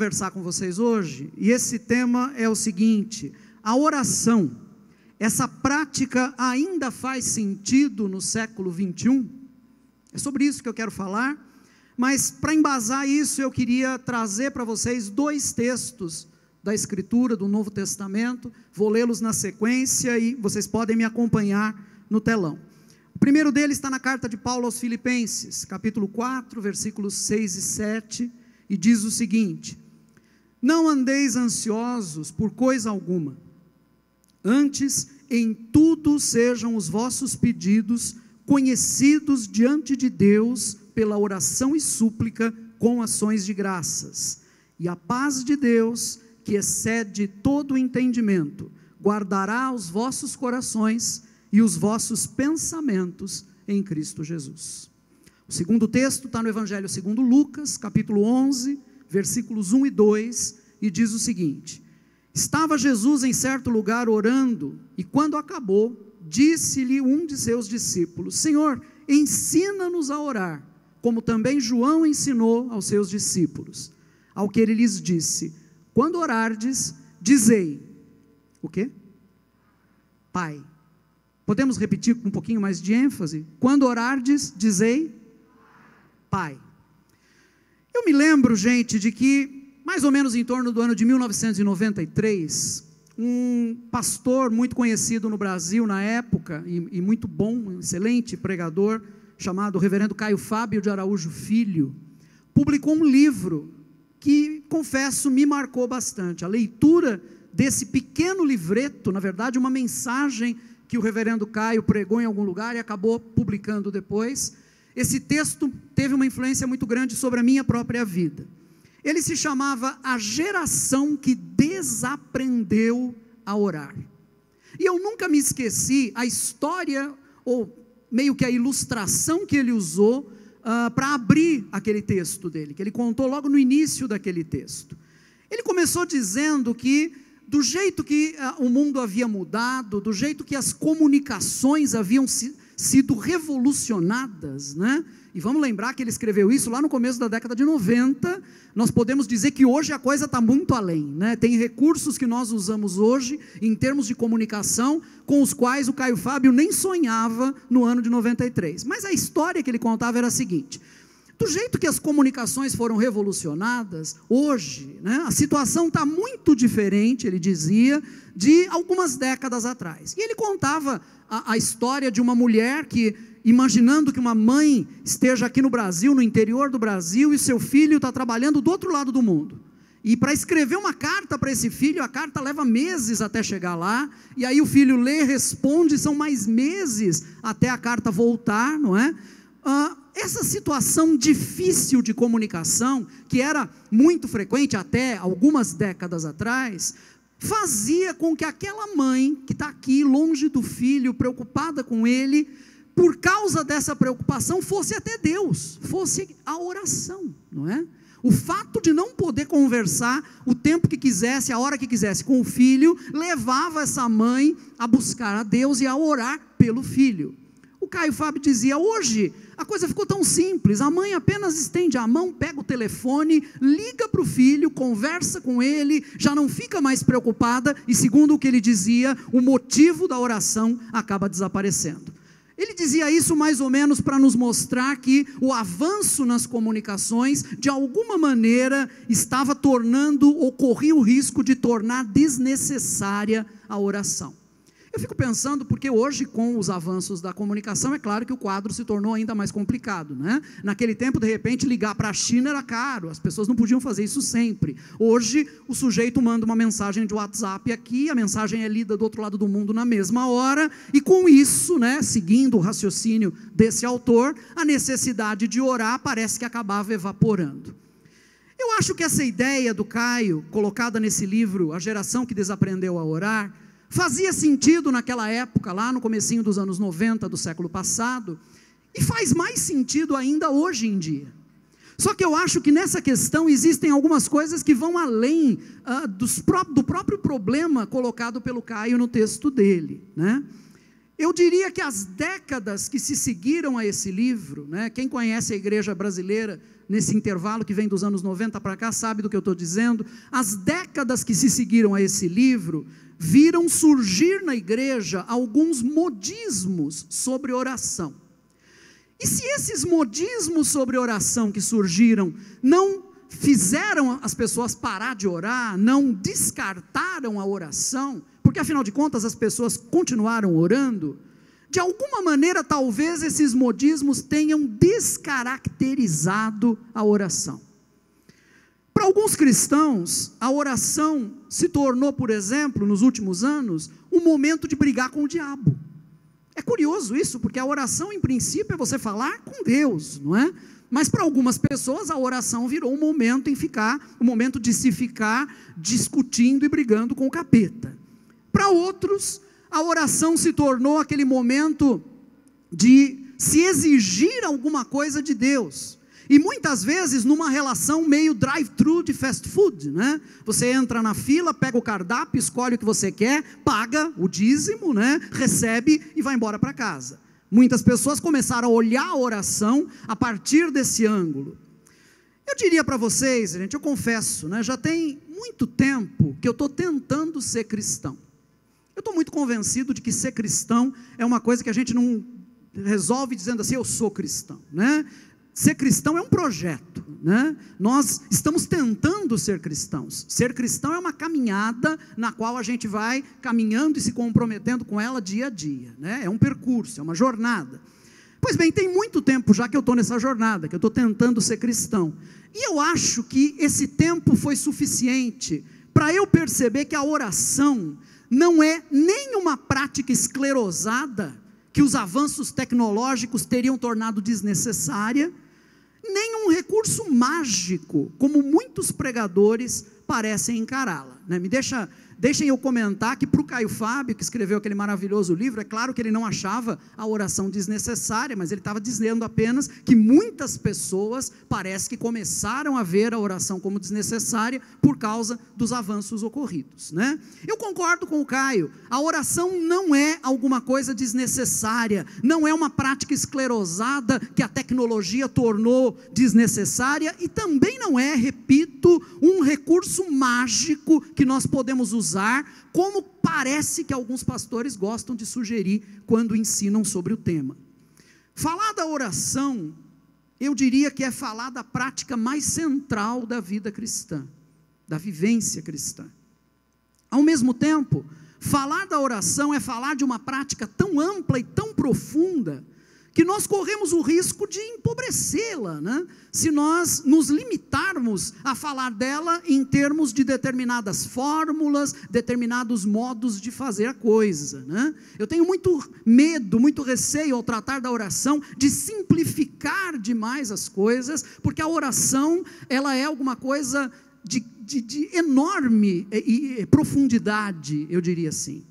conversar com vocês hoje, e esse tema é o seguinte: a oração, essa prática ainda faz sentido no século 21? É sobre isso que eu quero falar, mas para embasar isso eu queria trazer para vocês 2 textos da Escritura, do Novo Testamento, vou lê-los na sequência e vocês podem me acompanhar no telão. O primeiro deles está na carta de Paulo aos Filipenses, capítulo 4, versículos 6 e 7, e diz o seguinte: não andeis ansiosos por coisa alguma, antes em tudo sejam os vossos pedidos conhecidos diante de Deus pela oração e súplica com ações de graças, e a paz de Deus, que excede todo o entendimento, guardará os vossos corações e os vossos pensamentos em Cristo Jesus. O segundo texto está no Evangelho segundo Lucas, capítulo 11, versículos 1 e 2, e diz o seguinte: estava Jesus em certo lugar orando, e quando acabou, disse-lhe um de seus discípulos: Senhor, ensina-nos a orar, como também João ensinou aos seus discípulos. Ao que ele lhes disse: quando orardes, dizei, o quê? Pai. Podemos repetir com um pouquinho mais de ênfase? Quando orardes, dizei, Pai. Eu me lembro, gente, de que, mais ou menos em torno do ano de 1993, um pastor muito conhecido no Brasil na época, e muito bom, um excelente pregador, chamado Reverendo Caio Fábio de Araújo Filho, publicou um livro que, confesso, me marcou bastante. A leitura desse pequeno livreto, na verdade uma mensagem que o reverendo Caio pregou em algum lugar e acabou publicando depois, esse texto teve uma influência muito grande sobre a minha própria vida. Ele se chamava A Geração que Desaprendeu a Orar. E eu nunca me esqueci a história, ou meio que a ilustração que ele usou para abrir aquele texto dele, que ele contou logo no início daquele texto. Ele começou dizendo que, do jeito que o mundo havia mudado, do jeito que as comunicações haviam sido revolucionadas, né? E vamos lembrar que ele escreveu isso lá no começo da década de 90, nós podemos dizer que hoje a coisa está muito além, né? Tem recursos que nós usamos hoje, em termos de comunicação, com os quais o Caio Fábio nem sonhava no ano de 93, mas a história que ele contava era a seguinte: do jeito que as comunicações foram revolucionadas, hoje, né, a situação está muito diferente, ele dizia, de algumas décadas atrás. E ele contava a história de uma mulher que, imaginando que uma mãe esteja aqui no Brasil, no interior do Brasil, e seu filho está trabalhando do outro lado do mundo. E para escrever uma carta para esse filho, a carta leva meses até chegar lá, e aí o filho lê, responde, são mais meses até a carta voltar, não é? Essa situação difícil de comunicação, que era muito frequente até algumas décadas atrás, fazia com que aquela mãe, que está aqui longe do filho, preocupada com ele, por causa dessa preocupação, fosse até Deus, fosse a oração, não é? O fato de não poder conversar o tempo que quisesse, a hora que quisesse com o filho, levava essa mãe a buscar a Deus e a orar pelo filho. O Caio Fábio dizia: hoje a coisa ficou tão simples, a mãe apenas estende a mão, pega o telefone, liga para o filho, conversa com ele, já não fica mais preocupada, e segundo o que ele dizia, o motivo da oração acaba desaparecendo. Ele dizia isso mais ou menos para nos mostrar que o avanço nas comunicações, de alguma maneira, estava tornando, ou corria o risco de tornar desnecessária a oração. Eu fico pensando, porque hoje, com os avanços da comunicação, é claro que o quadro se tornou ainda mais complicado, né? Naquele tempo, de repente, ligar para a China era caro, as pessoas não podiam fazer isso sempre. Hoje, o sujeito manda uma mensagem de WhatsApp aqui, a mensagem é lida do outro lado do mundo na mesma hora, e com isso, né, seguindo o raciocínio desse autor, a necessidade de orar parece que acabava evaporando. Eu acho que essa ideia do Caio, colocada nesse livro, A Geração que Desaprendeu a Orar, fazia sentido naquela época, lá no comecinho dos anos 90 do século passado, e faz mais sentido ainda hoje em dia. Só que eu acho que nessa questão existem algumas coisas que vão além do próprio problema colocado pelo Caio no texto dele, né? Eu diria que as décadas que se seguiram a esse livro, né, quem conhece a igreja brasileira nesse intervalo que vem dos anos 90 para cá, sabe do que eu estou dizendo, as décadas que se seguiram a esse livro, viram surgir na igreja alguns modismos sobre oração. E se esses modismos sobre oração que surgiram não fizeram as pessoas parar de orar, não descartaram a oração, porque afinal de contas as pessoas continuaram orando, de alguma maneira talvez esses modismos tenham descaracterizado a oração. Para alguns cristãos, a oração se tornou, por exemplo, nos últimos anos, um momento de brigar com o diabo. É curioso isso, porque a oração em princípio é você falar com Deus, não é? Mas para algumas pessoas a oração virou um momento de se ficar discutindo e brigando com o capeta. Para outros, a oração se tornou aquele momento de se exigir alguma coisa de Deus. E muitas vezes numa relação meio drive-thru de fast food, né? Você entra na fila, pega o cardápio, escolhe o que você quer, paga o dízimo, né? Recebe e vai embora para casa. Muitas pessoas começaram a olhar a oração a partir desse ângulo. Eu diria para vocês, gente, eu confesso, né? Já tem muito tempo que eu estou tentando ser cristão. Eu estou muito convencido de que ser cristão é uma coisa que a gente não resolve dizendo assim, eu sou cristão, né? Ser cristão é um projeto, né? Nós estamos tentando ser cristãos. Ser cristão é uma caminhada na qual a gente vai caminhando e se comprometendo com ela dia a dia, né? É um percurso, é uma jornada. Pois bem, tem muito tempo já que eu estou nessa jornada, que eu estou tentando ser cristão. E eu acho que esse tempo foi suficiente para eu perceber que a oração não é nem uma prática esclerosada, que os avanços tecnológicos teriam tornado desnecessária, nem um recurso mágico, como muitos pregadores parecem encará-la, né? Deixem eu comentar que para o Caio Fábio, que escreveu aquele maravilhoso livro, é claro que ele não achava a oração desnecessária, mas ele estava dizendo apenas que muitas pessoas parece que começaram a ver a oração como desnecessária por causa dos avanços ocorridos, né? Eu concordo com o Caio, a oração não é alguma coisa desnecessária, não é uma prática esclerosada que a tecnologia tornou desnecessária e também não é, repito, um recurso mágico que nós podemos usar, como parece que alguns pastores gostam de sugerir quando ensinam sobre o tema. Falar da oração, eu diria que é falar da prática mais central da vida cristã, da vivência cristã. Ao mesmo tempo, falar da oração é falar de uma prática tão ampla e tão profunda, que nós corremos o risco de empobrecê-la, né? Se nós nos limitarmos a falar dela em termos de determinadas fórmulas, determinados modos de fazer a coisa, né? Eu tenho muito medo, muito receio ao tratar da oração, de simplificar demais as coisas, porque a oração, ela é alguma coisa de enorme profundidade, eu diria assim.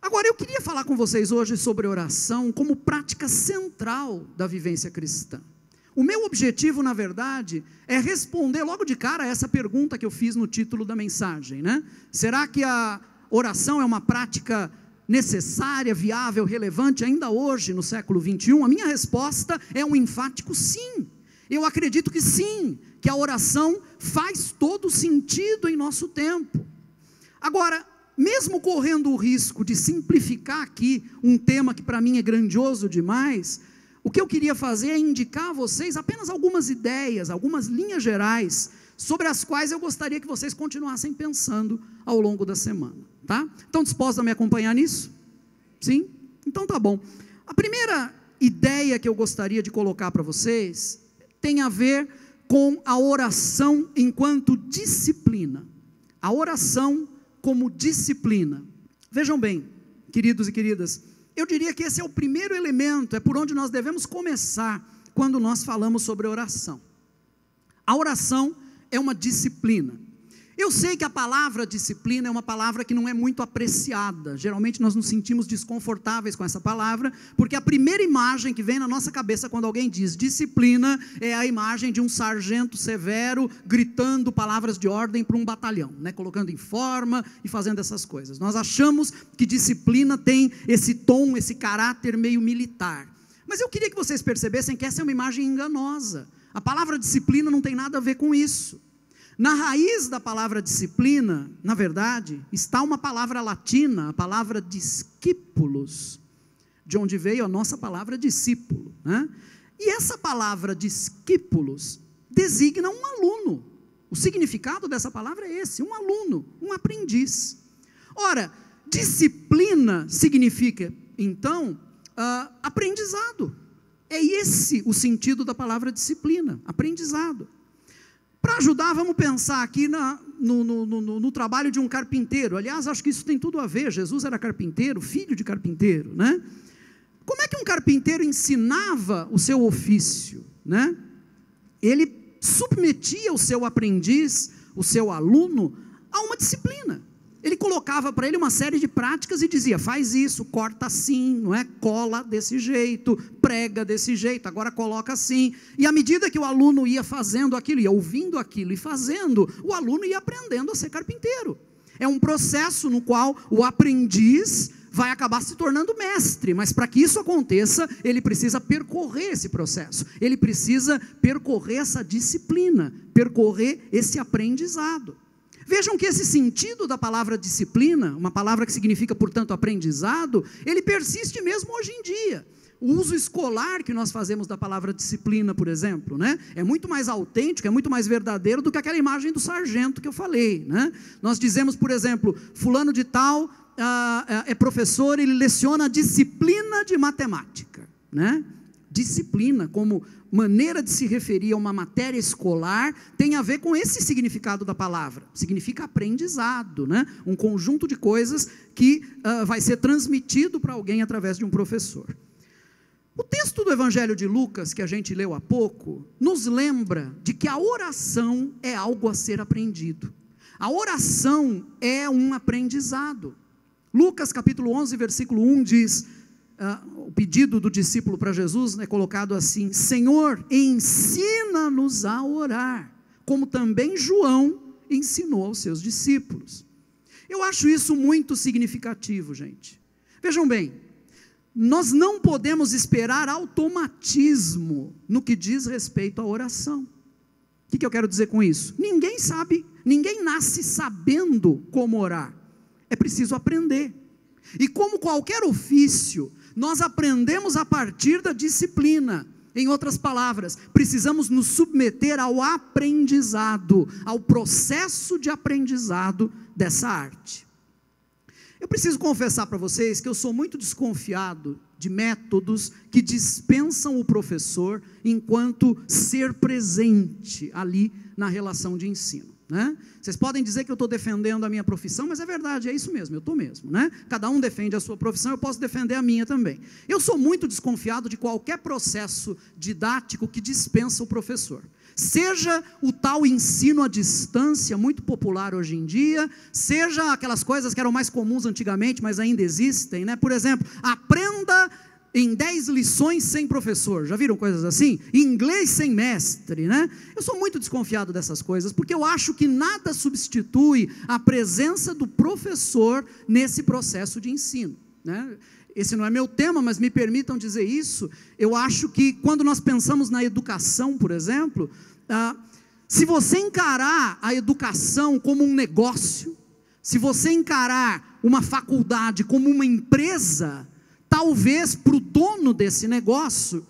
Agora, eu queria falar com vocês hoje sobre oração como prática central da vivência cristã. O meu objetivo, na verdade, é responder logo de cara a essa pergunta que eu fiz no título da mensagem, né? Será que a oração é uma prática necessária, viável, relevante ainda hoje, no século 21? A minha resposta é um enfático sim. Eu acredito que sim, que a oração faz todo sentido em nosso tempo. Agora, mesmo correndo o risco de simplificar aqui um tema que para mim é grandioso demais, o que eu queria fazer é indicar a vocês apenas algumas ideias, algumas linhas gerais, sobre as quais eu gostaria que vocês continuassem pensando ao longo da semana, tá? Estão dispostos a me acompanhar nisso? Sim? Então tá bom. A primeira ideia que eu gostaria de colocar para vocês tem a ver com a oração enquanto disciplina. A oração como disciplina. Vejam bem, queridos e queridas, eu diria que esse é o primeiro elemento, é por onde nós devemos começar quando nós falamos sobre oração. A oração é uma disciplina. Eu sei que a palavra disciplina é uma palavra que não é muito apreciada. Geralmente nós nos sentimos desconfortáveis com essa palavra, porque a primeira imagem que vem na nossa cabeça quando alguém diz disciplina é a imagem de um sargento severo gritando palavras de ordem para um batalhão, né? Colocando em forma e fazendo essas coisas. Nós achamos que disciplina tem esse tom, esse caráter meio militar. Mas eu queria que vocês percebessem que essa é uma imagem enganosa. A palavra disciplina não tem nada a ver com isso. Na raiz da palavra disciplina, na verdade, está uma palavra latina, a palavra discípulos, de onde veio a nossa palavra discípulo, né? E essa palavra discípulos designa um aluno. O significado dessa palavra é esse, um aluno, um aprendiz. Ora, disciplina significa, então, aprendizado. É esse o sentido da palavra disciplina, aprendizado. Para ajudar, vamos pensar aqui no trabalho de um carpinteiro. Aliás, acho que isso tem tudo a ver. Jesus era carpinteiro, filho de carpinteiro, né? Como é que um carpinteiro ensinava o seu ofício, né? Ele submetia o seu aprendiz, o seu aluno, a uma disciplina. Ele colocava para ele uma série de práticas e dizia, faz isso, corta assim, não é? Cola desse jeito, prega desse jeito, agora coloca assim. E à medida que o aluno ia fazendo aquilo, ia ouvindo aquilo e fazendo, o aluno ia aprendendo a ser carpinteiro. É um processo no qual o aprendiz vai acabar se tornando mestre, mas para que isso aconteça, ele precisa percorrer esse processo, ele precisa percorrer essa disciplina, percorrer esse aprendizado. Vejam que esse sentido da palavra disciplina, uma palavra que significa, portanto, aprendizado, ele persiste mesmo hoje em dia. O uso escolar que nós fazemos da palavra disciplina, por exemplo, né, é muito mais autêntico, é muito mais verdadeiro do que aquela imagem do sargento que eu falei, né? Nós dizemos, por exemplo, fulano de tal é professor, ele leciona a disciplina de matemática, né? Disciplina, como maneira de se referir a uma matéria escolar, tem a ver com esse significado da palavra. Significa aprendizado, né? Um conjunto de coisas que vai ser transmitido para alguém através de um professor. O texto do Evangelho de Lucas, que a gente leu há pouco, nos lembra de que a oração é algo a ser aprendido. A oração é um aprendizado. Lucas capítulo 11, versículo 1 diz... o pedido do discípulo para Jesus é colocado assim: Senhor, ensina-nos a orar, como também João ensinou aos seus discípulos. Eu acho isso muito significativo, gente. Vejam bem, nós não podemos esperar automatismo no que diz respeito à oração. O que eu quero dizer com isso? Ninguém sabe, ninguém nasce sabendo como orar, é preciso aprender. E como qualquer ofício, nós aprendemos a partir da disciplina. Em outras palavras, precisamos nos submeter ao aprendizado, ao processo de aprendizado dessa arte. Eu preciso confessar para vocês que eu sou muito desconfiado de métodos que dispensam o professor enquanto ser presente ali na relação de ensino, né? Vocês podem dizer que eu estou defendendo a minha profissão, mas é verdade, é isso mesmo, eu estou mesmo, né? Cada um defende a sua profissão, eu posso defender a minha também. Eu sou muito desconfiado de qualquer processo didático que dispensa o professor. Seja o tal ensino à distância, muito popular hoje em dia, seja aquelas coisas que eram mais comuns antigamente, mas ainda existem, né? Por exemplo, aprenda em 10 lições sem professor, já viram coisas assim? Inglês sem mestre, né? Eu sou muito desconfiado dessas coisas, porque eu acho que nada substitui a presença do professor nesse processo de ensino, né? Esse não é meu tema, mas me permitam dizer isso. Eu acho que quando nós pensamos na educação, por exemplo, se você encarar a educação como um negócio, se você encarar uma faculdade como uma empresa, talvez para o dono desse negócio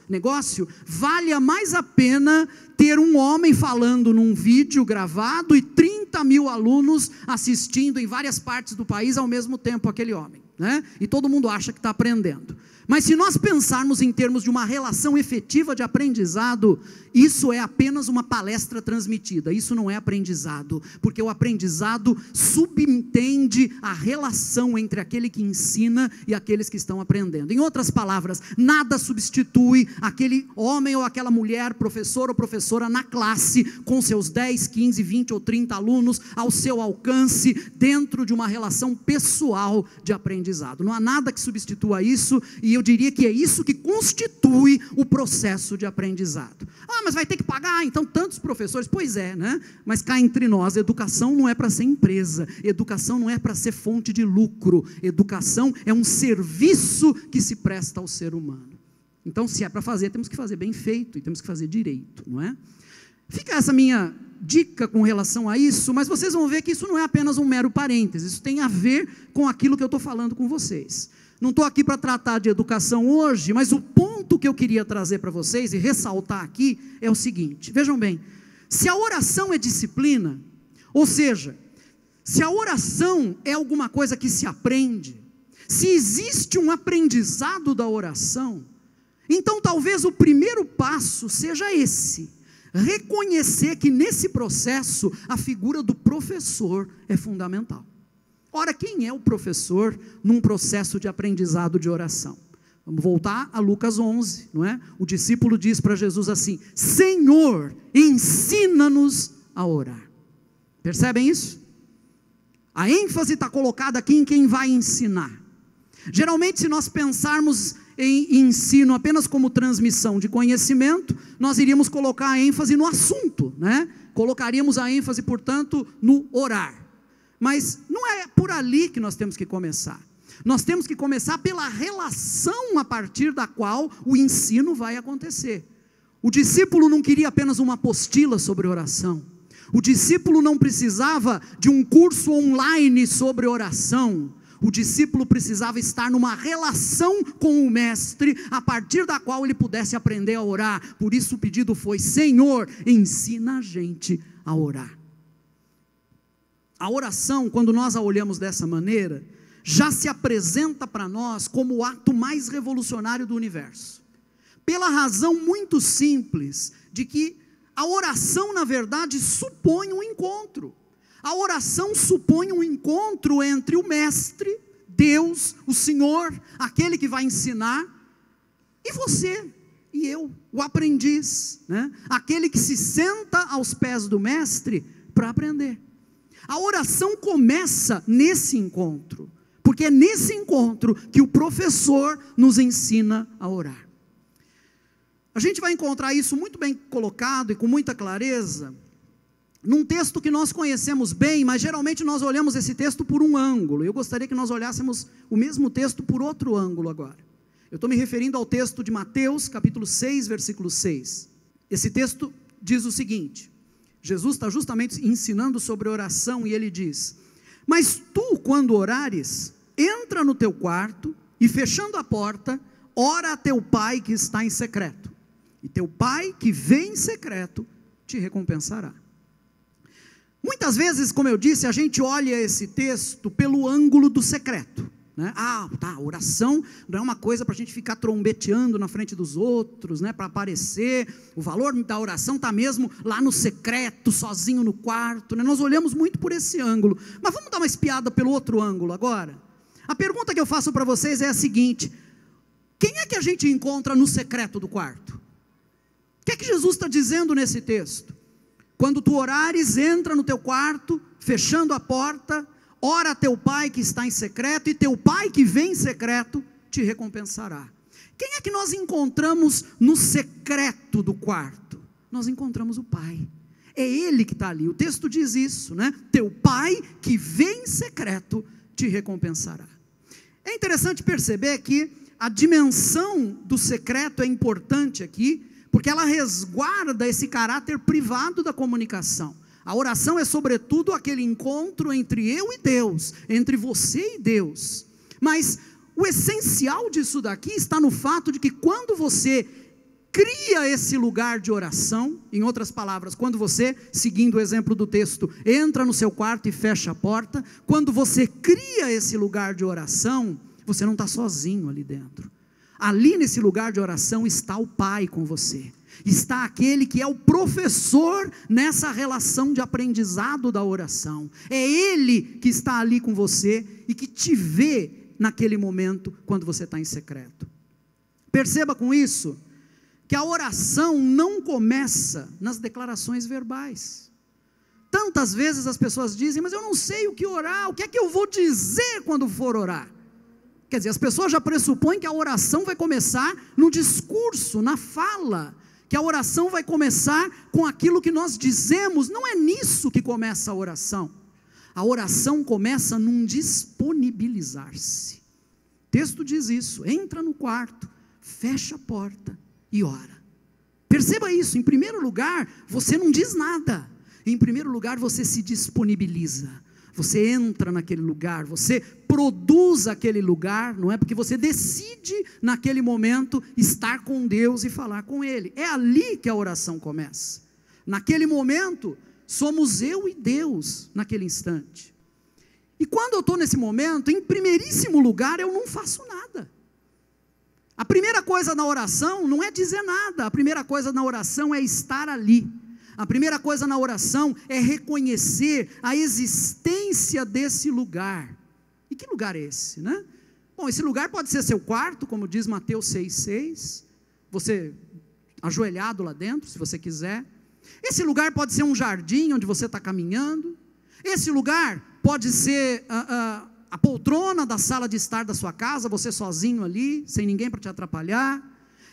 valha mais a pena ter um homem falando num vídeo gravado e 30 mil alunos assistindo em várias partes do país ao mesmo tempo aquele homem, né? E todo mundo acha que está aprendendo. Mas se nós pensarmos em termos de uma relação efetiva de aprendizado, isso é apenas uma palestra transmitida, isso não é aprendizado, porque o aprendizado subentende a relação entre aquele que ensina e aqueles que estão aprendendo. Em outras palavras, nada substitui aquele homem ou aquela mulher, professor ou professora na classe, com seus 10, 15, 20 ou 30 alunos ao seu alcance, dentro de uma relação pessoal de aprendizado. Não há nada que substitua isso, e eu diria que é isso que constitui o processo de aprendizado. Ah, mas vai ter que pagar, então, tantos professores. Pois é, né? Mas cá entre nós, educação não é para ser empresa, educação não é para ser fonte de lucro, educação é um serviço que se presta ao ser humano. Então, se é para fazer, temos que fazer bem feito, e temos que fazer direito, não é? Fica essa minha dica com relação a isso, mas vocês vão ver que isso não é apenas um mero parênteses, isso tem a ver com aquilo que eu estou falando com vocês. Não estou aqui para tratar de educação hoje, mas o ponto que eu queria trazer para vocês e ressaltar aqui é o seguinte: vejam bem, se a oração é disciplina, ou seja, se a oração é alguma coisa que se aprende, se existe um aprendizado da oração, então talvez o primeiro passo seja esse: reconhecer que nesse processo a figura do professor é fundamental. Ora, quem é o professor num processo de aprendizado de oração? Vamos voltar a Lucas 11, não é? O discípulo diz para Jesus assim: Senhor, ensina-nos a orar. Percebem isso? A ênfase está colocada aqui em quem vai ensinar. Geralmente, se nós pensarmos em ensino apenas como transmissão de conhecimento, nós iríamos colocar a ênfase no assunto, né? Colocaríamos a ênfase, portanto, no orar. Mas não é por ali que nós temos que começar. Nós temos que começar pela relação a partir da qual o ensino vai acontecer. O discípulo não queria apenas uma apostila sobre oração. O discípulo não precisava de um curso online sobre oração. O discípulo precisava estar numa relação com o mestre, a partir da qual ele pudesse aprender a orar. Por isso o pedido foi: Senhor, ensina a gente a orar. A oração, quando nós a olhamos dessa maneira, já se apresenta para nós como o ato mais revolucionário do universo, pela razão muito simples de que a oração, na verdade, supõe um encontro. A oração supõe um encontro entre o mestre, Deus, o Senhor, aquele que vai ensinar, e você e eu, o aprendiz, né? Aquele que se senta aos pés do mestre para aprender. A oração começa nesse encontro, porque é nesse encontro que o professor nos ensina a orar. A gente vai encontrar isso muito bem colocado e com muita clareza num texto que nós conhecemos bem, mas geralmente nós olhamos esse texto por um ângulo. Eu gostaria que nós olhássemos o mesmo texto por outro ângulo agora. Eu estou me referindo ao texto de Mateus, capítulo 6, versículo 6. Esse texto diz o seguinte: Jesus está justamente ensinando sobre oração e ele diz: mas tu, quando orares, entra no teu quarto e, fechando a porta, ora a teu pai que está em secreto, e teu pai que vê em secreto te recompensará. Muitas vezes, como eu disse, a gente olha esse texto pelo ângulo do secreto, né? Oração não é uma coisa para a gente ficar trombeteando na frente dos outros, né? Para aparecer. O valor da oração está mesmo lá no secreto, sozinho no quarto, né? Nós olhamos muito por esse ângulo, mas vamos dar uma espiada pelo outro ângulo agora. A pergunta que eu faço para vocês é a seguinte: quem é que a gente encontra no secreto do quarto? O que é que Jesus está dizendo nesse texto? Quando tu orares, entra no teu quarto, fechando a porta, ora a teu pai que está em secreto, e teu pai que vem em secreto te recompensará. Quem é que nós encontramos no secreto do quarto? Nós encontramos o pai. É ele que está ali. O texto diz isso, né? Teu pai que vem em secreto te recompensará. É interessante perceber que a dimensão do secreto é importante aqui, porque ela resguarda esse caráter privado da comunicação. A oração é sobretudo aquele encontro entre eu e Deus, entre você e Deus. Mas o essencial disso daqui está no fato de que quando você cria esse lugar de oração, em outras palavras, quando você, seguindo o exemplo do texto, entra no seu quarto e fecha a porta, quando você cria esse lugar de oração, você não está sozinho ali dentro. Ali nesse lugar de oração está o Pai com você. Está aquele que é o professor nessa relação de aprendizado da oração. É Ele que está ali com você e que te vê naquele momento quando você está em secreto. Perceba com isso que a oração não começa nas declarações verbais. Tantas vezes as pessoas dizem, mas eu não sei o que orar, o que é que eu vou dizer quando for orar? Quer dizer, as pessoas já pressupõem que a oração vai começar no discurso, na fala, que a oração vai começar com aquilo que nós dizemos. Não é nisso que começa a oração. A oração começa num disponibilizar-se. O texto diz isso: entra no quarto, fecha a porta e ora. Perceba isso, em primeiro lugar, você não diz nada. Em primeiro lugar, você se disponibiliza. Você entra naquele lugar, você produz aquele lugar, não é? Porque você decide naquele momento estar com Deus e falar com Ele. É ali que a oração começa. Naquele momento, somos eu e Deus naquele instante. E quando eu estou nesse momento, em primeiríssimo lugar, eu não faço nada. A primeira coisa na oração não é dizer nada, a primeira coisa na oração é estar ali. A primeira coisa na oração é reconhecer a existência desse lugar. E que lugar é esse, né? Bom, esse lugar pode ser seu quarto, como diz Mateus 6,6, você ajoelhado lá dentro, se você quiser. Esse lugar pode ser um jardim onde você está caminhando. Esse lugar pode ser a poltrona da sala de estar da sua casa, você sozinho ali, sem ninguém para te atrapalhar.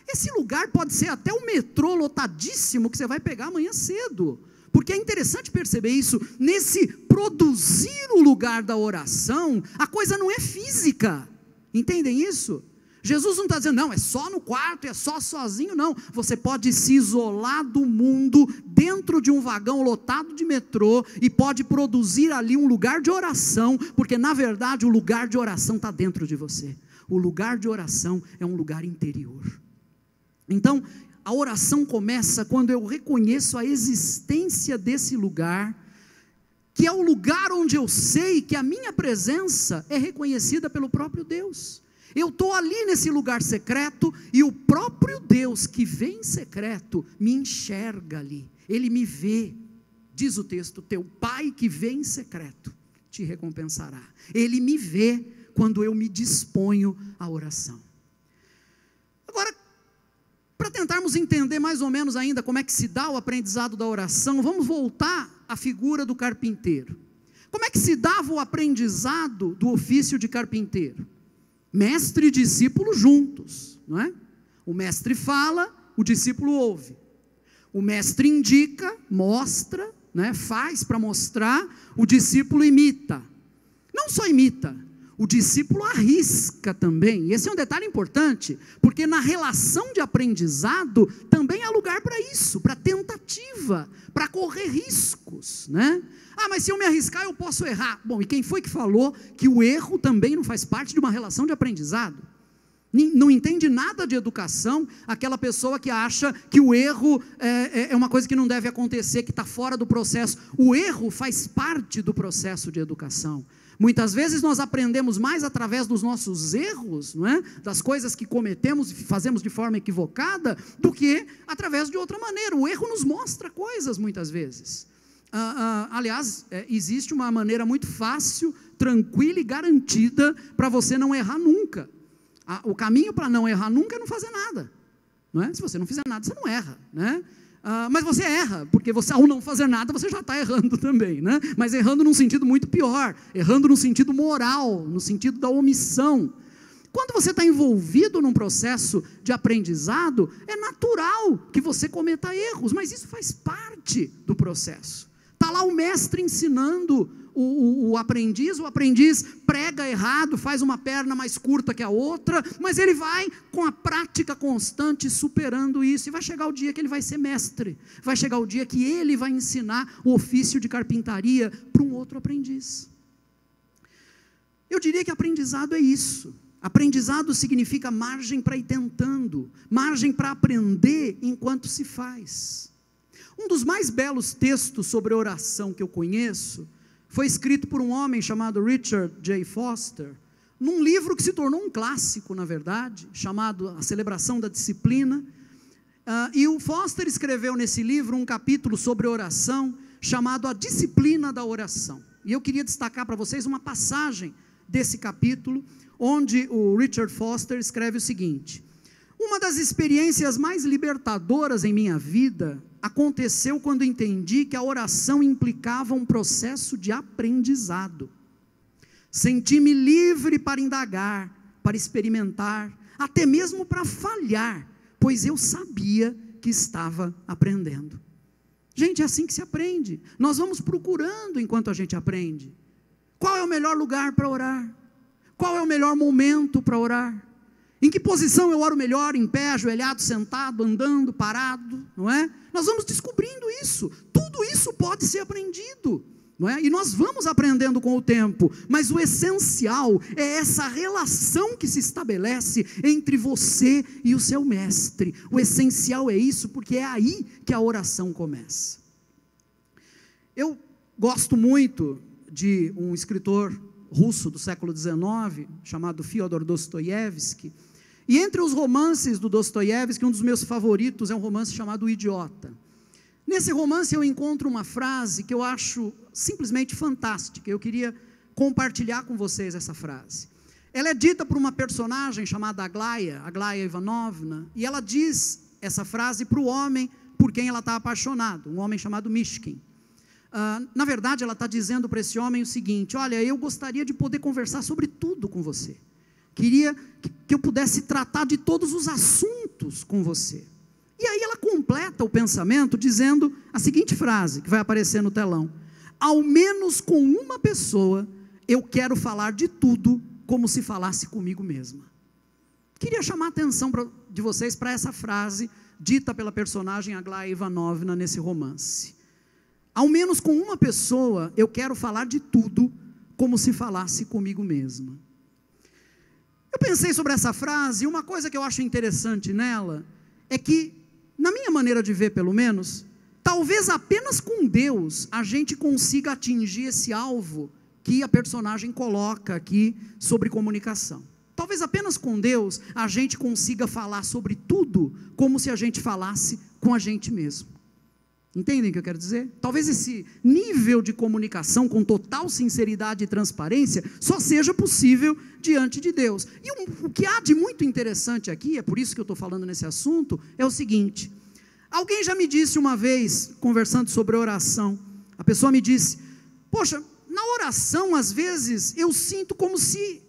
Esse lugar pode ser até o metrô lotadíssimo que você vai pegar amanhã cedo, porque é interessante perceber isso. Nesse produzir o lugar da oração, a coisa não é física, entendem isso? Jesus não está dizendo, não, é só no quarto, é só sozinho, não. Você pode se isolar do mundo, dentro de um vagão lotado de metrô, e pode produzir ali um lugar de oração, porque na verdade o lugar de oração está dentro de você. O lugar de oração é um lugar interior. Então, a oração começa quando eu reconheço a existência desse lugar, que é o lugar onde eu sei que a minha presença é reconhecida pelo próprio Deus. Eu estou ali nesse lugar secreto, e o próprio Deus que vem em secreto, me enxerga ali, Ele me vê. Diz o texto, teu Pai que vê em secreto, te recompensará. Ele me vê quando eu me disponho à oração. Agora, para tentarmos entender mais ou menos ainda como é que se dá o aprendizado da oração, vamos voltar à figura do carpinteiro. Como é que se dava o aprendizado do ofício de carpinteiro? Mestre e discípulo juntos, não é? O mestre fala, o discípulo ouve. O mestre indica, mostra, né? Faz para mostrar, o discípulo imita. Não só imita, o discípulo arrisca também. E esse é um detalhe importante, porque na relação de aprendizado também há lugar para isso, para tentativa, para correr riscos, né? Ah, mas se eu me arriscar eu posso errar. Bom, e quem foi que falou que o erro também não faz parte de uma relação de aprendizado? Não entende nada de educação aquela pessoa que acha que o erro é uma coisa que não deve acontecer, que está fora do processo. O erro faz parte do processo de educação. Muitas vezes nós aprendemos mais através dos nossos erros, não é? Das coisas que cometemos e fazemos de forma equivocada, do que através de outra maneira. O erro nos mostra coisas muitas vezes. Aliás, existe uma maneira muito fácil, tranquila e garantida para você não errar nunca. O caminho para não errar nunca é não fazer nada, não é? Se você não fizer nada, você não erra, né? Mas você erra, porque você, ao não fazer nada, você já está errando também, né? Mas errando num sentido muito pior, errando no sentido moral, no sentido da omissão. Quando você está envolvido num processo de aprendizado, é natural que você cometa erros, mas isso faz parte do processo. Está lá o mestre ensinando o aprendiz prega errado, faz uma perna mais curta que a outra, mas ele vai com a prática constante superando isso, e vai chegar o dia que ele vai ser mestre, vai chegar o dia que ele vai ensinar o ofício de carpintaria para um outro aprendiz. Eu diria que aprendizado é isso. Aprendizado significa margem para ir tentando, margem para aprender enquanto se faz. Um dos mais belos textos sobre oração que eu conheço foi escrito por um homem chamado Richard J. Foster, num livro que se tornou um clássico, na verdade, chamado A Celebração da Disciplina. E o Foster escreveu nesse livro um capítulo sobre oração, chamado A Disciplina da Oração. E eu queria destacar para vocês uma passagem desse capítulo, onde o Richard Foster escreve o seguinte: uma das experiências mais libertadoras em minha vida aconteceu quando entendi que a oração implicava um processo de aprendizado. Senti-me livre para indagar, para experimentar, até mesmo para falhar, pois eu sabia que estava aprendendo. Gente, é assim que se aprende. Nós vamos procurando enquanto a gente aprende. Qual é o melhor lugar para orar? Qual é o melhor momento para orar? Em que posição eu oro melhor? Em pé, ajoelhado, sentado, andando, parado, não é? Nós vamos descobrindo isso. Tudo isso pode ser aprendido, não é? E nós vamos aprendendo com o tempo, mas o essencial é essa relação que se estabelece entre você e o seu mestre. O essencial é isso, porque é aí que a oração começa. Eu gosto muito de um escritor russo do século XIX, chamado Fyodor Dostoiévski, e entre os romances do Dostoiévski, um dos meus favoritos é um romance chamado O Idiota. Nesse romance eu encontro uma frase que eu acho simplesmente fantástica. Eu queria compartilhar com vocês essa frase. Ela é dita por uma personagem chamada Aglaya Ivanovna, e ela diz essa frase para o homem por quem ela está apaixonada, um homem chamado Mishkin. Na verdade, ela está dizendo para esse homem o seguinte: olha, eu gostaria de poder conversar sobre tudo com você. Queria que eu pudesse tratar de todos os assuntos com você. E aí ela completa o pensamento dizendo a seguinte frase, que vai aparecer no telão: ao menos com uma pessoa, eu quero falar de tudo como se falasse comigo mesma. Queria chamar a atenção de vocês para essa frase, dita pela personagem Aglaya Ivanovna nesse romance. Ao menos com uma pessoa, eu quero falar de tudo como se falasse comigo mesma. Eu pensei sobre essa frase, e uma coisa que eu acho interessante nela, é que, na minha maneira de ver pelo menos, talvez apenas com Deus, a gente consiga atingir esse alvo que a personagem coloca aqui sobre comunicação. Talvez apenas com Deus, a gente consiga falar sobre tudo, como se a gente falasse com a gente mesmo. Entendem o que eu quero dizer? Talvez esse nível de comunicação com total sinceridade e transparência só seja possível diante de Deus. E o que há de muito interessante aqui, é por isso que eu estou falando nesse assunto, é o seguinte: alguém já me disse uma vez, conversando sobre oração, a pessoa me disse: poxa, na oração às vezes eu sinto como se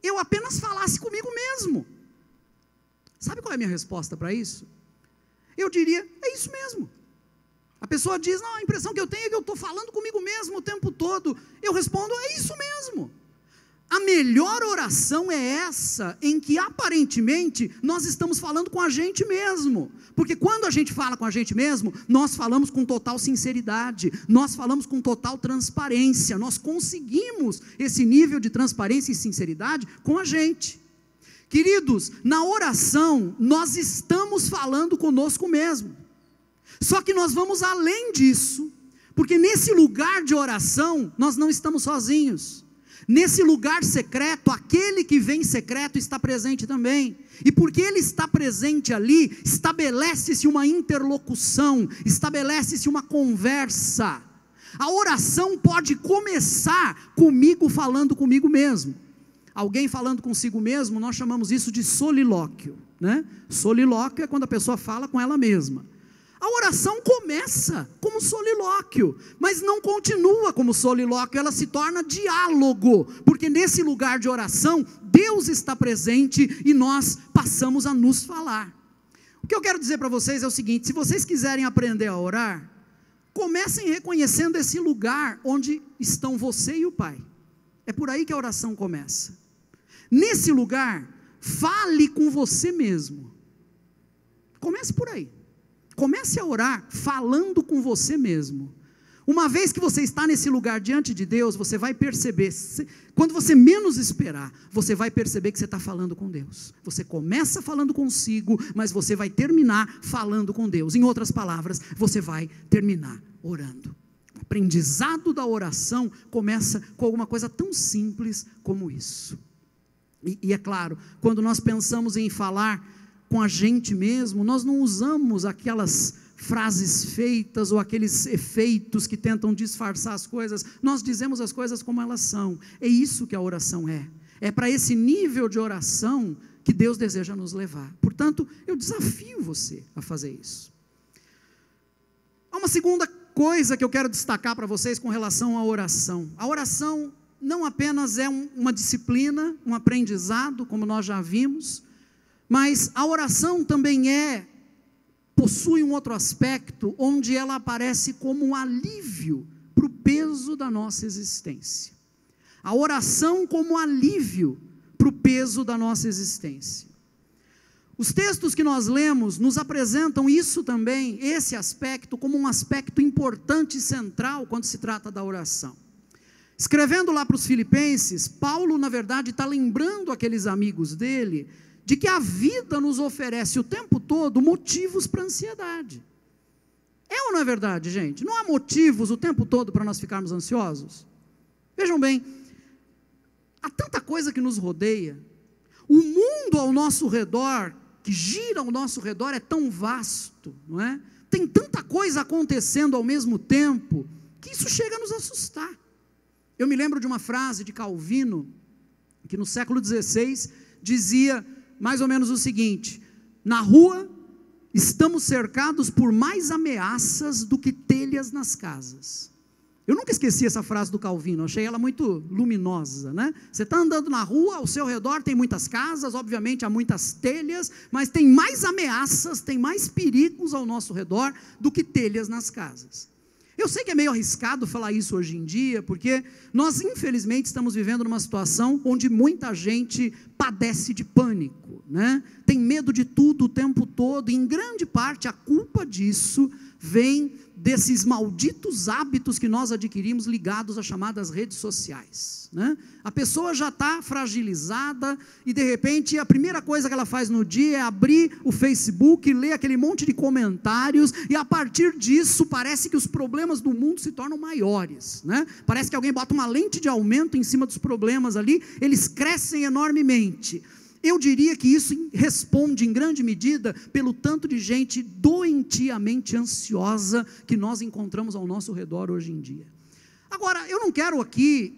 eu apenas falasse comigo mesmo. Sabe qual é a minha resposta para isso? Eu diria: é isso mesmo. A pessoa diz: não, a impressão que eu tenho é que eu estou falando comigo mesmo o tempo todo. Eu respondo: é isso mesmo. A melhor oração é essa, em que aparentemente nós estamos falando com a gente mesmo, porque quando a gente fala com a gente mesmo, nós falamos com total sinceridade, nós falamos com total transparência, nós conseguimos esse nível de transparência e sinceridade com a gente. Queridos, na oração nós estamos falando conosco mesmo. Só que nós vamos além disso, porque nesse lugar de oração, nós não estamos sozinhos. Nesse lugar secreto, aquele que vem secreto está presente também. E porque ele está presente ali, estabelece-se uma interlocução, estabelece-se uma conversa. A oração pode começar comigo falando comigo mesmo. Alguém falando consigo mesmo, nós chamamos isso de solilóquio, né? Solilóquio é quando a pessoa fala com ela mesma. A oração começa como solilóquio, mas não continua como solilóquio, ela se torna diálogo, porque nesse lugar de oração, Deus está presente e nós passamos a nos falar. O que eu quero dizer para vocês é o seguinte: se vocês quiserem aprender a orar, comecem reconhecendo esse lugar onde estão você e o Pai. É por aí que a oração começa. Nesse lugar, fale com você mesmo. Comece por aí. Comece a orar falando com você mesmo. Uma vez que você está nesse lugar diante de Deus, você vai perceber, quando você menos esperar, você vai perceber que você está falando com Deus. Você começa falando consigo, mas você vai terminar falando com Deus. Em outras palavras, você vai terminar orando. O aprendizado da oração começa com alguma coisa tão simples como isso. E é claro, quando nós pensamos em falar com a gente mesmo, nós não usamos aquelas frases feitas ou aqueles efeitos que tentam disfarçar as coisas, nós dizemos as coisas como elas são. É isso que a oração é. É para esse nível de oração que Deus deseja nos levar. Portanto, eu desafio você a fazer isso. Há uma segunda coisa que eu quero destacar para vocês com relação à oração. A oração não apenas é uma disciplina, um aprendizado, como nós já vimos, mas a oração também possui um outro aspecto, onde ela aparece como um alívio para o peso da nossa existência. A oração como alívio para o peso da nossa existência. Os textos que nós lemos nos apresentam isso também, esse aspecto, como um aspecto importante e central quando se trata da oração. Escrevendo lá para os Filipenses, Paulo, na verdade, está lembrando aqueles amigos dele, de que a vida nos oferece o tempo todo motivos para ansiedade. É ou não é verdade, gente? Não há motivos o tempo todo para nós ficarmos ansiosos? Vejam bem, há tanta coisa que nos rodeia, o mundo ao nosso redor, que gira ao nosso redor, é tão vasto, não é? Tem tanta coisa acontecendo ao mesmo tempo, que isso chega a nos assustar. Eu me lembro de uma frase de Calvino, que no século XVI dizia mais ou menos o seguinte: na rua estamos cercados por mais ameaças do que telhas nas casas. Eu nunca esqueci essa frase do Calvino, achei ela muito luminosa, né? Você está andando na rua, ao seu redor tem muitas casas, obviamente há muitas telhas, mas tem mais ameaças, tem mais perigos ao nosso redor do que telhas nas casas. Eu sei que é meio arriscado falar isso hoje em dia, porque nós infelizmente estamos vivendo numa situação onde muita gente padece de pânico, né? Tem medo de tudo o tempo todo, e em grande parte a culpa disso vem desses malditos hábitos que nós adquirimos ligados às chamadas redes sociais, né? A pessoa já está fragilizada e de repente a primeira coisa que ela faz no dia é abrir o Facebook, ler aquele monte de comentários, e a partir disso parece que os problemas do mundo se tornam maiores, né? Parece que alguém bota uma lente de aumento em cima dos problemas ali, eles crescem enormemente. Eu diria que isso responde em grande medida pelo tanto de gente doentiamente ansiosa que nós encontramos ao nosso redor hoje em dia. Agora, eu não quero aqui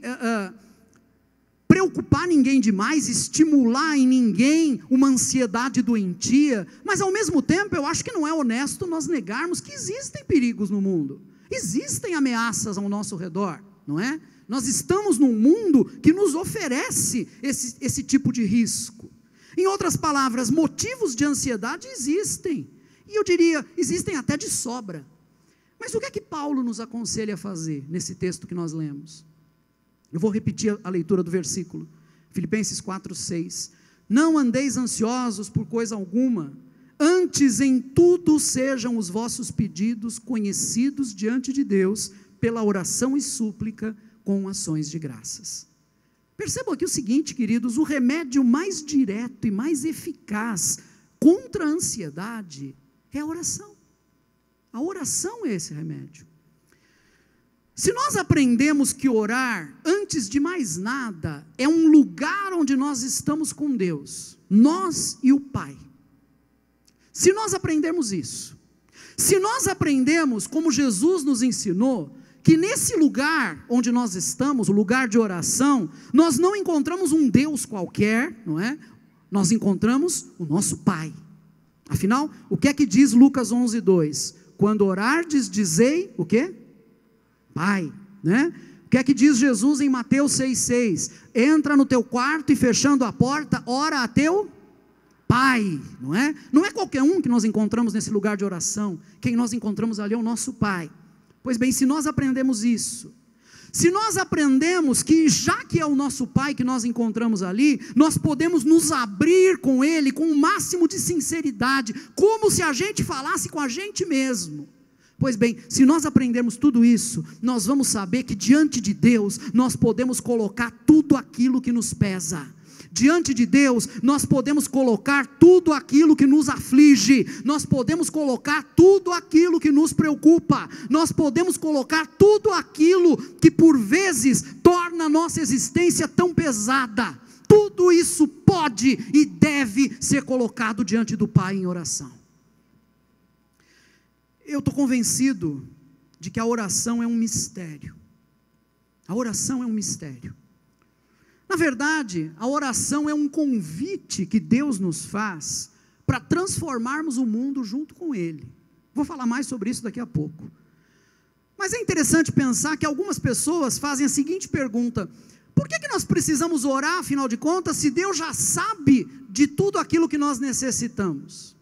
preocupar ninguém demais, estimular em ninguém uma ansiedade doentia, mas ao mesmo tempo eu acho que não é honesto nós negarmos que existem perigos no mundo, existem ameaças ao nosso redor, não é? Nós estamos num mundo que nos oferece esse tipo de risco. Em outras palavras, motivos de ansiedade existem, e eu diria, existem até de sobra. Mas o que é que Paulo nos aconselha a fazer nesse texto que nós lemos? Eu vou repetir a leitura do versículo, Filipenses 4:6. Não andeis ansiosos por coisa alguma, antes em tudo sejam os vossos pedidos conhecidos diante de Deus, pela oração e súplica, com ações de graças. Percebam aqui o seguinte, queridos, o remédio mais direto e mais eficaz contra a ansiedade é a oração. A oração é esse remédio. Se nós aprendemos que orar, antes de mais nada, é um lugar onde nós estamos com Deus, nós e o Pai. Se nós aprendermos isso, se nós aprendemos como Jesus nos ensinou, que nesse lugar onde nós estamos, o lugar de oração, nós não encontramos um Deus qualquer, não é? Nós encontramos o nosso Pai. Afinal, o que é que diz Lucas 11:2? Quando orardes, dizei, o quê? Pai, né? O que é que diz Jesus em Mateus 6:6? Entra no teu quarto e fechando a porta, ora a teu Pai, não é? Não é qualquer um que nós encontramos nesse lugar de oração, quem nós encontramos ali é o nosso Pai. Pois bem, se nós aprendemos isso, se nós aprendemos que já que é o nosso Pai que nós encontramos ali, nós podemos nos abrir com Ele com o máximo de sinceridade, como se a gente falasse com a gente mesmo. Pois bem, se nós aprendermos tudo isso, nós vamos saber que diante de Deus, nós podemos colocar tudo aquilo que nos pesa. Diante de Deus, nós podemos colocar tudo aquilo que nos aflige, nós podemos colocar tudo aquilo que nos preocupa, nós podemos colocar tudo aquilo que por vezes torna a nossa existência tão pesada, tudo isso pode e deve ser colocado diante do Pai em oração. Eu estou convencido de que a oração é um mistério. A oração é um mistério. Na verdade, a oração é um convite que Deus nos faz para transformarmos o mundo junto com Ele. Vou falar mais sobre isso daqui a pouco. Mas é interessante pensar que algumas pessoas fazem a seguinte pergunta: por que nós precisamos orar, afinal de contas, se Deus já sabe de tudo aquilo que nós necessitamos?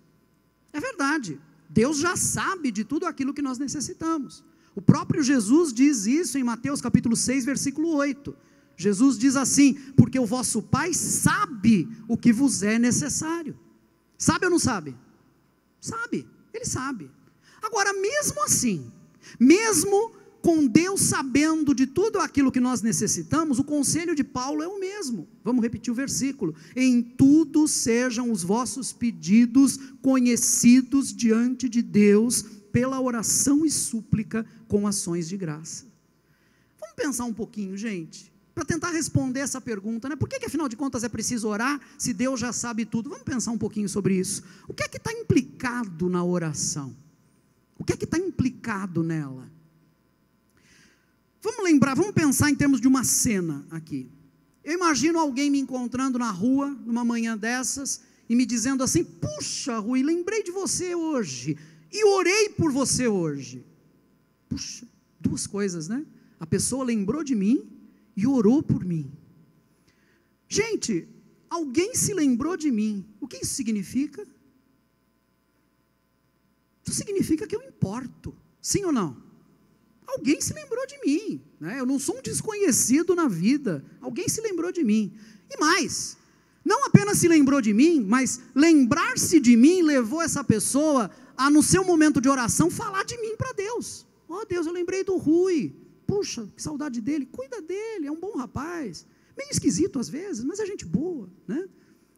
É verdade, Deus já sabe de tudo aquilo que nós necessitamos. O próprio Jesus diz isso em Mateus capítulo 6, versículo 8. Jesus diz assim: porque o vosso Pai sabe o que vos é necessário. Sabe ou não sabe? Sabe, Ele sabe. Agora, mesmo assim, mesmo com Deus sabendo de tudo aquilo que nós necessitamos, o conselho de Paulo é o mesmo. Vamos repetir o versículo: em tudo sejam os vossos pedidos conhecidos diante de Deus, pela oração e súplica com ações de graça. Vamos pensar um pouquinho, gente, para tentar responder essa pergunta, né? Por que afinal de contas é preciso orar, se Deus já sabe tudo? Vamos pensar um pouquinho sobre isso. O que é que está implicado na oração? O que é que está implicado nela? Vamos lembrar, vamos pensar em termos de uma cena aqui. Eu imagino alguém me encontrando na rua, numa manhã dessas, e me dizendo assim: puxa, Rui, lembrei de você hoje, e orei por você hoje. Puxa, duas coisas, né? A pessoa lembrou de mim e orou por mim. Gente, alguém se lembrou de mim. O que isso significa? Isso significa que eu importo, sim ou não? Alguém se lembrou de mim, né? Eu não sou um desconhecido na vida, alguém se lembrou de mim. E mais, não apenas se lembrou de mim, mas lembrar-se de mim levou essa pessoa a, no seu momento de oração, falar de mim para Deus. Oh Deus, eu lembrei do Rui, puxa, que saudade dele, cuida dele, é um bom rapaz, meio esquisito às vezes, mas é gente boa, né?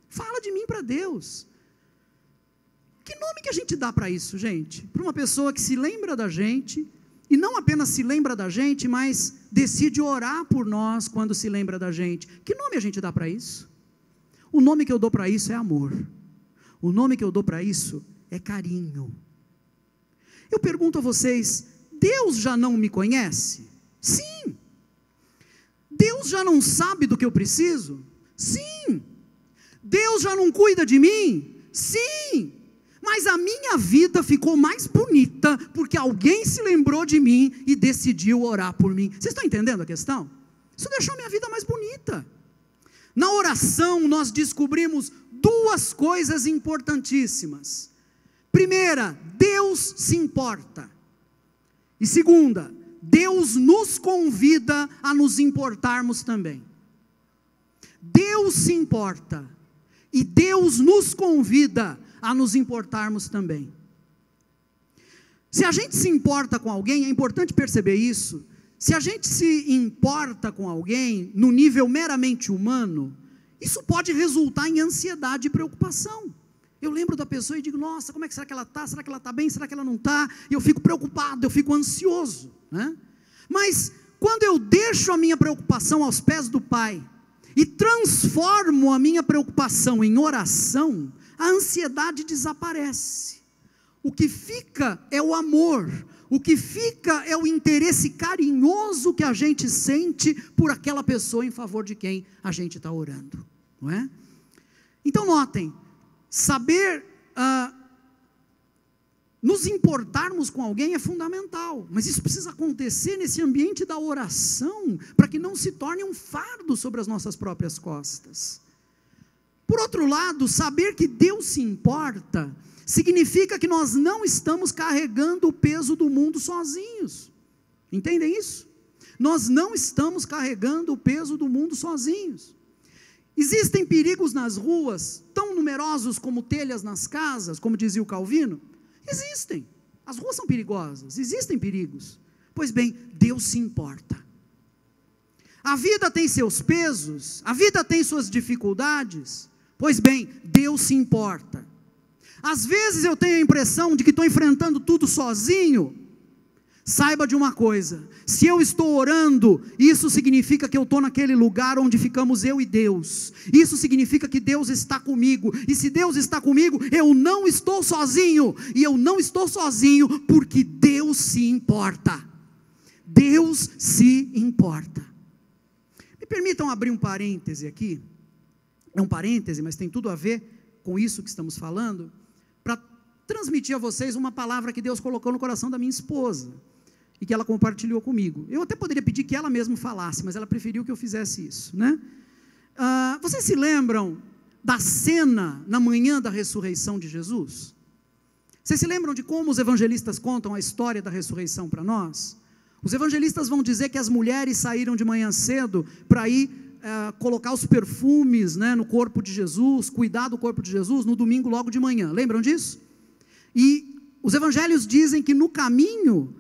Fala de mim para Deus. Que nome que a gente dá para isso, gente? Para uma pessoa que se lembra da gente, e não apenas se lembra da gente, mas decide orar por nós quando se lembra da gente. Que nome a gente dá para isso? O nome que eu dou para isso é amor. O nome que eu dou para isso é carinho. Eu pergunto a vocês: Deus já não me conhece? Sim. Deus já não sabe do que eu preciso? Sim. Deus já não cuida de mim? Sim. Mas a minha vida ficou mais bonita porque alguém se lembrou de mim e decidiu orar por mim. Vocês estão entendendo a questão? Isso deixou a minha vida mais bonita. Na oração nós descobrimos duas coisas importantíssimas. Primeira, Deus se importa. E segunda, Deus nos convida a nos importarmos também. Deus se importa e Deus nos convida a nos importarmos também. Se a gente se importa com alguém, é importante perceber isso. Se a gente se importa com alguém no nível meramente humano, isso pode resultar em ansiedade e preocupação. Eu lembro da pessoa e digo: nossa, como é que será que ela está? Será que ela está bem? Será que ela não está? E eu fico preocupado, eu fico ansioso, né? Mas quando eu deixo a minha preocupação aos pés do Pai e transformo a minha preocupação em oração, a ansiedade desaparece. O que fica é o amor, o que fica é o interesse carinhoso que a gente sente por aquela pessoa em favor de quem a gente está orando, não é? Então notem, saber nos importarmos com alguém é fundamental, mas isso precisa acontecer nesse ambiente da oração, para que não se torne um fardo sobre as nossas próprias costas. Por outro lado, saber que Deus se importa, significa que nós não estamos carregando o peso do mundo sozinhos. Entendem isso? Nós não estamos carregando o peso do mundo sozinhos. Existem perigos nas ruas, tão numerosos como telhas nas casas, como dizia o Calvino? Existem. As ruas são perigosas, existem perigos. Pois bem, Deus se importa. A vida tem seus pesos, a vida tem suas dificuldades. Pois bem, Deus se importa. Às vezes eu tenho a impressão de que estou enfrentando tudo sozinho. saiba de uma coisa: se eu estou orando, isso significa que eu estou naquele lugar onde ficamos eu e Deus. Isso significa que Deus está comigo, e se Deus está comigo, eu não estou sozinho, e eu não estou sozinho porque Deus se importa. Deus se importa. Me permitam abrir um parêntese aqui, é um parêntese, mas tem tudo a ver com isso que estamos falando, para transmitir a vocês uma palavra que Deus colocou no coração da minha esposa, e que ela compartilhou comigo. Eu até poderia pedir que ela mesma falasse, mas ela preferiu que eu fizesse isso, né? Vocês se lembram da cena na manhã da ressurreição de Jesus? Vocês se lembram de como os evangelistas contam a história da ressurreição para nós? Os evangelistas vão dizer que as mulheres saíram de manhã cedo para ir colocar os perfumes, né, no corpo de Jesus, cuidar do corpo de Jesus no domingo logo de manhã. Lembram disso? E os evangelhos dizem que no caminho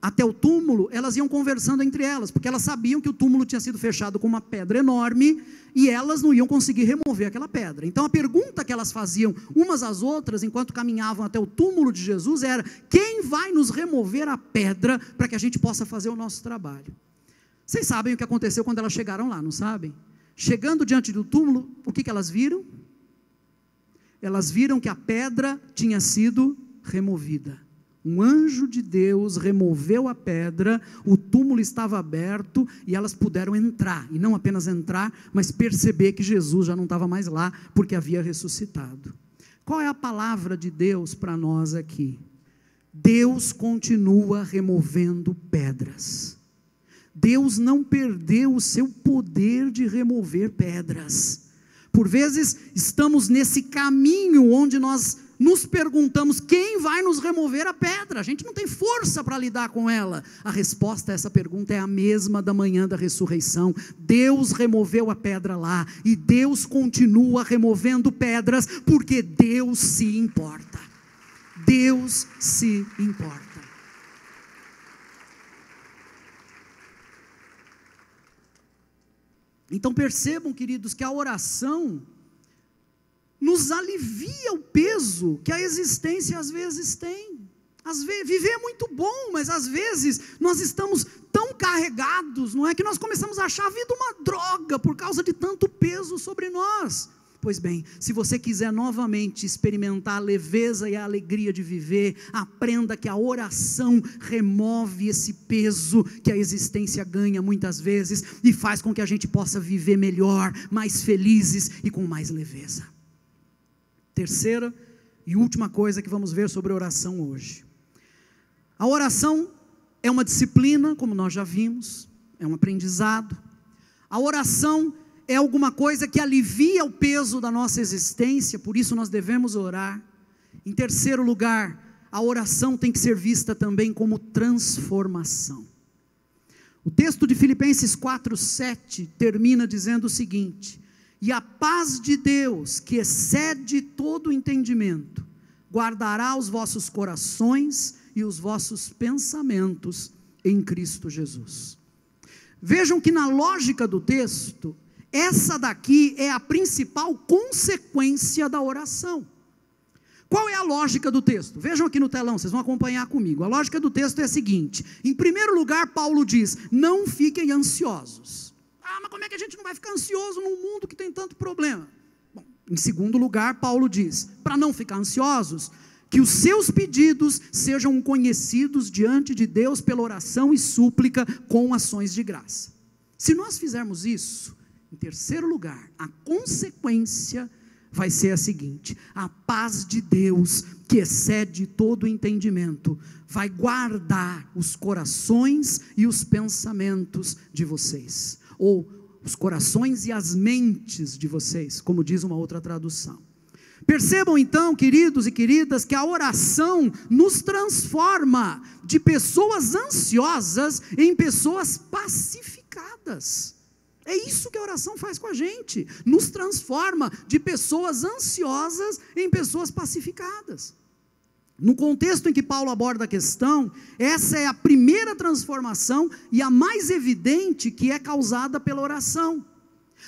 até o túmulo, elas iam conversando entre elas, porque elas sabiam que o túmulo tinha sido fechado com uma pedra enorme, e elas não iam conseguir remover aquela pedra. Então a pergunta que elas faziam umas às outras, enquanto caminhavam até o túmulo de Jesus, era: quem vai nos remover a pedra, para que a gente possa fazer o nosso trabalho? Vocês sabem o que aconteceu quando elas chegaram lá, não sabem? Chegando diante do túmulo, o que elas viram? Elas viram que a pedra tinha sido removida. Um anjo de Deus removeu a pedra, o túmulo estava aberto e elas puderam entrar, e não apenas entrar, mas perceber que Jesus já não estava mais lá, porque havia ressuscitado. Qual é a palavra de Deus para nós aqui? Deus continua removendo pedras. Deus não perdeu o seu poder de remover pedras. Por vezes estamos nesse caminho onde nós nos perguntamos: quem vai nos remover a pedra? A gente não tem força para lidar com ela. A resposta a essa pergunta é a mesma da manhã da ressurreição. Deus removeu a pedra lá, e Deus continua removendo pedras, porque Deus se importa. Deus se importa. Então percebam, queridos, que a oração nos alivia o peso que a existência às vezes tem. Viver é muito bom, mas às vezes nós estamos tão carregados, não é, que nós começamos a achar a vida uma droga, por causa de tanto peso sobre nós. Pois bem, se você quiser novamente experimentar a leveza e a alegria de viver, aprenda que a oração remove esse peso que a existência ganha muitas vezes, e faz com que a gente possa viver melhor, mais felizes e com mais leveza. Terceira e última coisa que vamos ver sobre a oração hoje. A oração é uma disciplina, como nós já vimos, é um aprendizado. A oração é alguma coisa que alivia o peso da nossa existência, por isso nós devemos orar. Em terceiro lugar, a oração tem que ser vista também como transformação. O texto de Filipenses 4:7 termina dizendo o seguinte: e a paz de Deus, que excede todo o entendimento, guardará os vossos corações e os vossos pensamentos em Cristo Jesus. Vejam que na lógica do texto, essa daqui é a principal consequência da oração. Qual é a lógica do texto? Vejam aqui no telão, vocês vão acompanhar comigo. A lógica do texto é a seguinte: em primeiro lugar, Paulo diz: não fiquem ansiosos. Mas como é que a gente não vai ficar ansioso num mundo que tem tanto problema? Bom, em segundo lugar, Paulo diz, para não ficar ansiosos, que os seus pedidos sejam conhecidos diante de Deus pela oração e súplica com ações de graça. Se nós fizermos isso, em terceiro lugar, a consequência vai ser a seguinte: a paz de Deus, que excede todo o entendimento, vai guardar os corações e os pensamentos de vocês, ou os corações e as mentes de vocês, como diz uma outra tradução. Percebam então, queridos e queridas, que a oração nos transforma de pessoas ansiosas em pessoas pacificadas. É isso que a oração faz com a gente, nos transforma de pessoas ansiosas em pessoas pacificadas. No contexto em que Paulo aborda a questão, essa é a primeira transformação e a mais evidente, que é causada pela oração.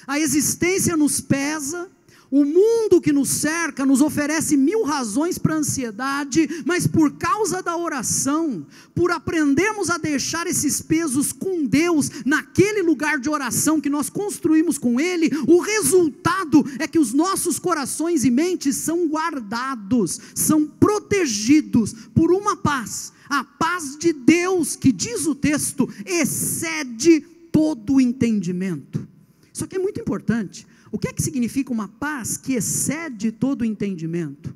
A existência nos pesa, O mundo que nos cerca nos oferece 1000 razões para ansiedade, mas por causa da oração, por aprendermos a deixar esses pesos com Deus, naquele lugar de oração que nós construímos com Ele, o resultado é que os nossos corações e mentes são guardados, são protegidos por uma paz, a paz de Deus, que diz o texto, excede todo o entendimento. Isso aqui é muito importante. O que é que significa uma paz que excede todo o entendimento?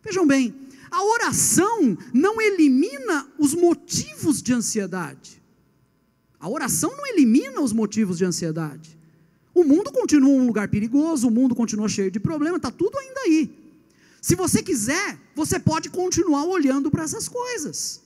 Vejam bem, a oração não elimina os motivos de ansiedade. A oração não elimina os motivos de ansiedade. O mundo continua um lugar perigoso, o mundo continua cheio de problemas, está tudo ainda aí. Se você quiser, você pode continuar olhando para essas coisas.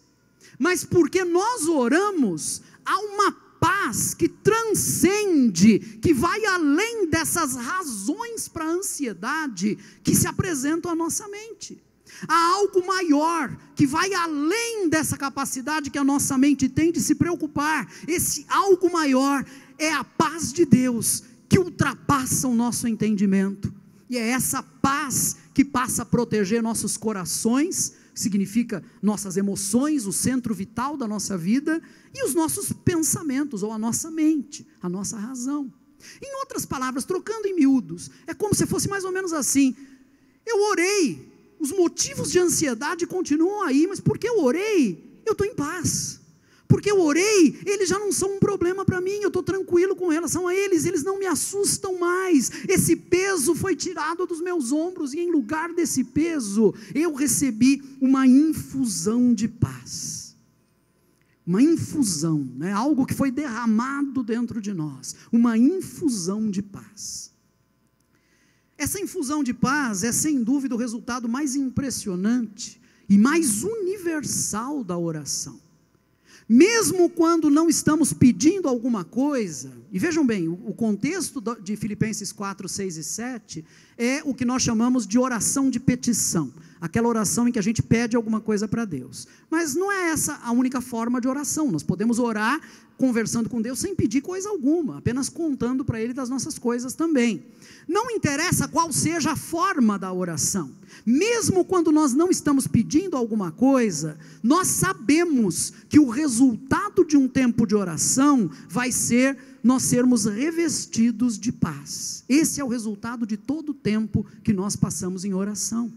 Mas porque nós oramos, há uma paz que transcende, que vai além dessas razões para a ansiedade que se apresentam à nossa mente. Há algo maior, que vai além dessa capacidade que a nossa mente tem de se preocupar. Esse algo maior é a paz de Deus, que ultrapassa o nosso entendimento. E é essa paz que passa a proteger nossos corações, significa nossas emoções, o centro vital da nossa vida, e os nossos pensamentos, ou a nossa mente, a nossa razão. Em outras palavras, trocando em miúdos, é como se fosse mais ou menos assim: eu orei, os motivos de ansiedade continuam aí, mas porque eu orei, eu estou em paz. Porque eu orei, eles já não são um problema para mim, eu estou tranquilo com relação a eles, eles não me assustam mais, esse peso foi tirado dos meus ombros, e em lugar desse peso, eu recebi uma infusão de paz. Uma infusão, né? Algo que foi derramado dentro de nós, uma infusão de paz. Essa infusão de paz é sem dúvida o resultado mais impressionante e mais universal da oração. Mesmo quando não estamos pedindo alguma coisa, e vejam bem, o contexto de Filipenses 4, 6 e 7 é o que nós chamamos de oração de petição, aquela oração em que a gente pede alguma coisa para Deus. Mas não é essa a única forma de oração. Nós podemos orar conversando com Deus sem pedir coisa alguma, apenas contando para Ele das nossas coisas também. Não interessa qual seja a forma da oração, mesmo quando nós não estamos pedindo alguma coisa, nós sabemos que o resultado de um tempo de oração vai ser nós sermos revestidos de paz. Esse é o resultado de todo o tempo que nós passamos em oração.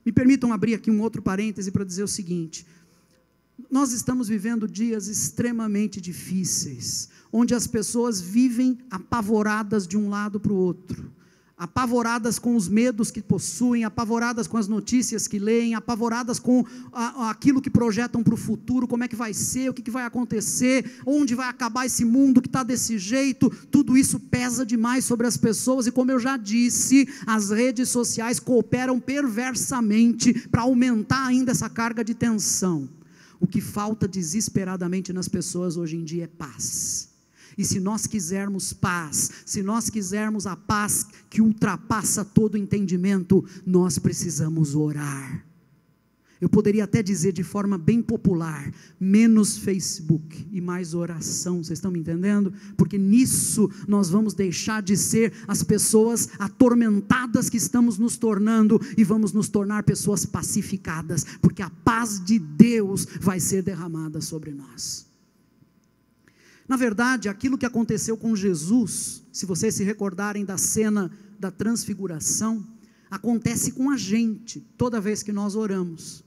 Me permitam abrir aqui um outro parêntese para dizer o seguinte: nós estamos vivendo dias extremamente difíceis, onde as pessoas vivem apavoradas de um lado para o outro, apavoradas com os medos que possuem, apavoradas com as notícias que leem, apavoradas com aquilo que projetam para o futuro, como é que vai ser, o que vai acontecer, onde vai acabar esse mundo que está desse jeito. Tudo isso pesa demais sobre as pessoas, e como eu já disse, as redes sociais cooperam perversamente para aumentar ainda essa carga de tensão. O que falta desesperadamente nas pessoas hoje em dia é paz. E se nós quisermos paz, se nós quisermos a paz que ultrapassa todo o entendimento, nós precisamos orar. Eu poderia até dizer de forma bem popular: menos Facebook e mais oração. Vocês estão me entendendo? Porque nisso nós vamos deixar de ser as pessoas atormentadas que estamos nos tornando, e vamos nos tornar pessoas pacificadas, porque a paz de Deus vai ser derramada sobre nós. Na verdade, aquilo que aconteceu com Jesus, se vocês se recordarem da cena da transfiguração, acontece com a gente toda vez que nós oramos.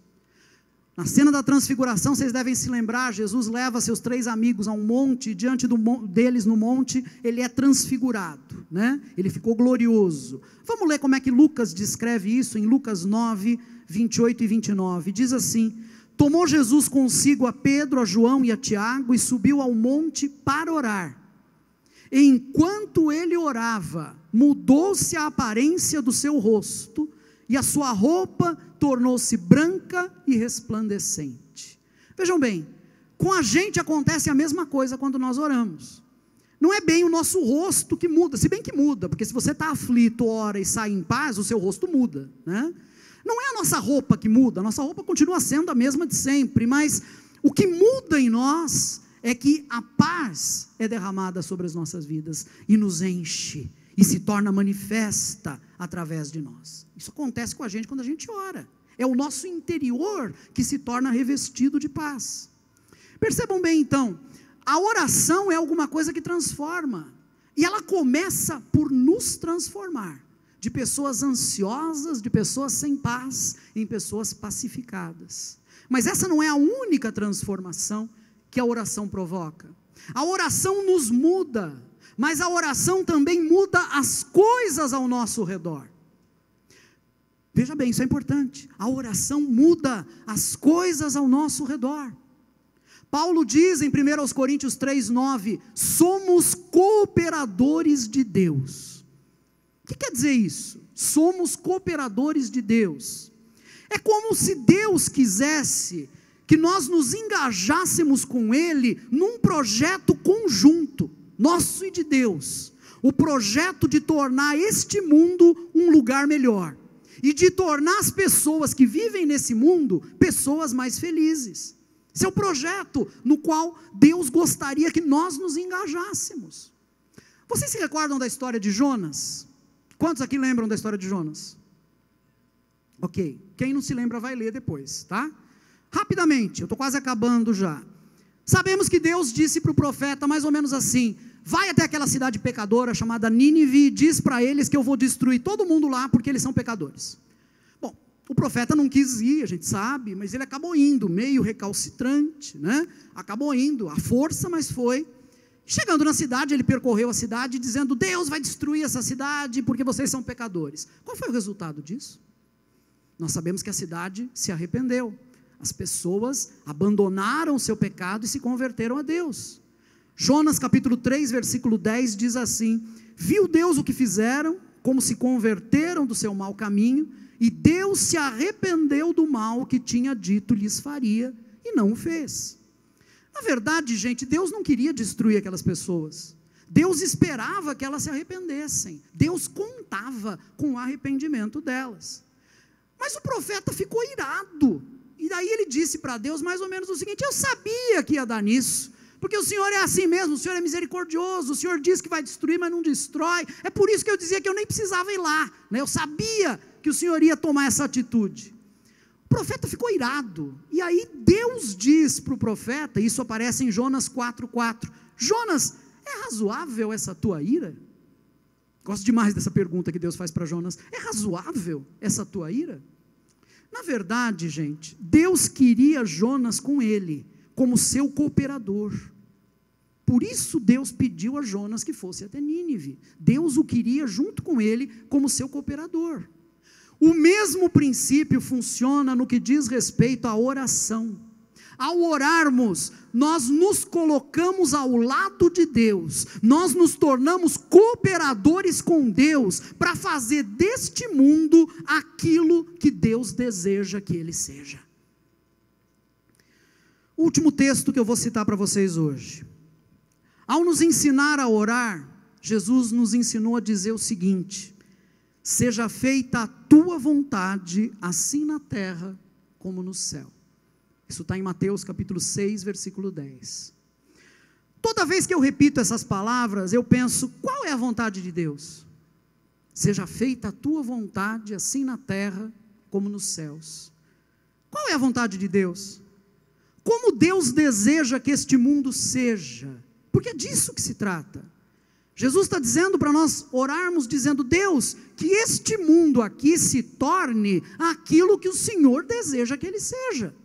Na cena da transfiguração, vocês devem se lembrar, Jesus leva seus 3 amigos a um monte, e diante deles no monte, ele é transfigurado, né? Ele ficou glorioso. Vamos ler como é que Lucas descreve isso em Lucas 9, 28 e 29, diz assim: tomou Jesus consigo a Pedro, a João e a Tiago, e subiu ao monte para orar. Enquanto ele orava, mudou-se a aparência do seu rosto, e a sua roupa tornou-se branca e resplandecente. Vejam bem, com a gente acontece a mesma coisa quando nós oramos. Não é bem o nosso rosto que muda, se bem que muda, porque se você está aflito, ora e sai em paz, o seu rosto muda, né? Não é a nossa roupa que muda, a nossa roupa continua sendo a mesma de sempre, mas o que muda em nós é que a paz é derramada sobre as nossas vidas, e nos enche, e se torna manifesta através de nós. Isso acontece com a gente quando a gente ora. É o nosso interior que se torna revestido de paz. Percebam bem então, a oração é alguma coisa que transforma. E ela começa por nos transformar. De pessoas ansiosas, de pessoas sem paz, em pessoas pacificadas. Mas essa não é a única transformação que a oração provoca. A oração nos muda, mas a oração também muda as coisas ao nosso redor. Veja bem, isso é importante. A oração muda as coisas ao nosso redor. Paulo diz em 1 Coríntios 3,9, somos cooperadores de Deus. O que quer dizer isso? Somos cooperadores de Deus. É como se Deus quisesse que nós nos engajássemos com Ele num projeto conjunto, nosso e de Deus. O projeto de tornar este mundo um lugar melhor. E de tornar as pessoas que vivem nesse mundo, pessoas mais felizes. Esse é o projeto no qual Deus gostaria que nós nos engajássemos. Vocês se recordam da história de Jonas? Quantos aqui lembram da história de Jonas? Ok, quem não se lembra vai ler depois, tá? Rapidamente, eu estou quase acabando já. Sabemos que Deus disse para o profeta mais ou menos assim, vai até aquela cidade pecadora chamada Nínive e diz para eles que eu vou destruir todo mundo lá porque eles são pecadores. Bom, o profeta não quis ir, a gente sabe, mas ele acabou indo, meio recalcitrante, né? Acabou indo, à força, mas foi. Chegando na cidade, ele percorreu a cidade dizendo, Deus vai destruir essa cidade porque vocês são pecadores. Qual foi o resultado disso? Nós sabemos que a cidade se arrependeu. As pessoas abandonaram o seu pecado e se converteram a Deus. Jonas capítulo 3, versículo 10 diz assim, viu Deus o que fizeram, como se converteram do seu mau caminho, e Deus se arrependeu do mal que tinha dito lhes faria, e não o fez. Na verdade, gente, Deus não queria destruir aquelas pessoas. Deus esperava que elas se arrependessem. Deus contava com o arrependimento delas. Mas o profeta ficou irado. E daí ele disse para Deus mais ou menos o seguinte, eu sabia que ia dar nisso. Porque o Senhor é assim mesmo, o Senhor é misericordioso, o Senhor diz que vai destruir, mas não destrói. É por isso que eu dizia que eu nem precisava ir lá, né? Eu sabia que o Senhor ia tomar essa atitude. O profeta ficou irado, e aí Deus diz para o profeta, isso aparece em Jonas 4,4, Jonas, é razoável essa tua ira? Gosto demais dessa pergunta que Deus faz para Jonas, é razoável essa tua ira? Na verdade, gente, Deus queria Jonas com ele, como seu cooperador. Por isso Deus pediu a Jonas que fosse até Nínive. Deus o queria junto com ele como seu cooperador. O mesmo princípio funciona no que diz respeito à oração. Ao orarmos, nós nos colocamos ao lado de Deus, nós nos tornamos cooperadores com Deus, para fazer deste mundo aquilo que Deus deseja que ele seja. O último texto que eu vou citar para vocês hoje. Ao nos ensinar a orar, Jesus nos ensinou a dizer o seguinte, seja feita a tua vontade, assim na terra como no céu. Isso está em Mateus capítulo 6, versículo 10. Toda vez que eu repito essas palavras, eu penso, qual é a vontade de Deus? Seja feita a tua vontade, assim na terra como nos céus. Qual é a vontade de Deus? Como Deus deseja que este mundo seja? Porque é disso que se trata. Jesus está dizendo para nós orarmos, dizendo, Deus, que este mundo aqui se torne aquilo que o Senhor deseja que ele seja.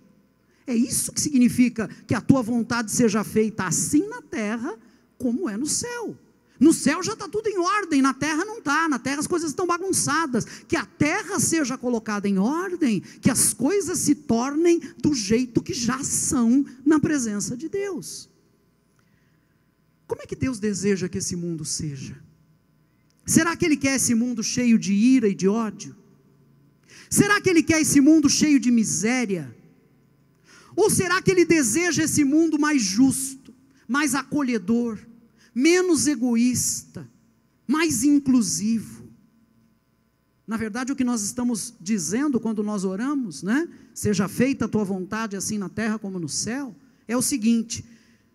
É isso que significa que a tua vontade seja feita assim na terra, como é no céu. No céu já está tudo em ordem, na terra não está, na terra as coisas estão bagunçadas. Que a terra seja colocada em ordem, que as coisas se tornem do jeito que já são na presença de Deus. Como é que Deus deseja que esse mundo seja? Será que Ele quer esse mundo cheio de ira e de ódio? Será que Ele quer esse mundo cheio de miséria? Ou será que Ele deseja esse mundo mais justo, mais acolhedor, menos egoísta, mais inclusivo? Na verdade, o que nós estamos dizendo quando nós oramos, né? Seja feita a tua vontade assim na terra como no céu, é o seguinte,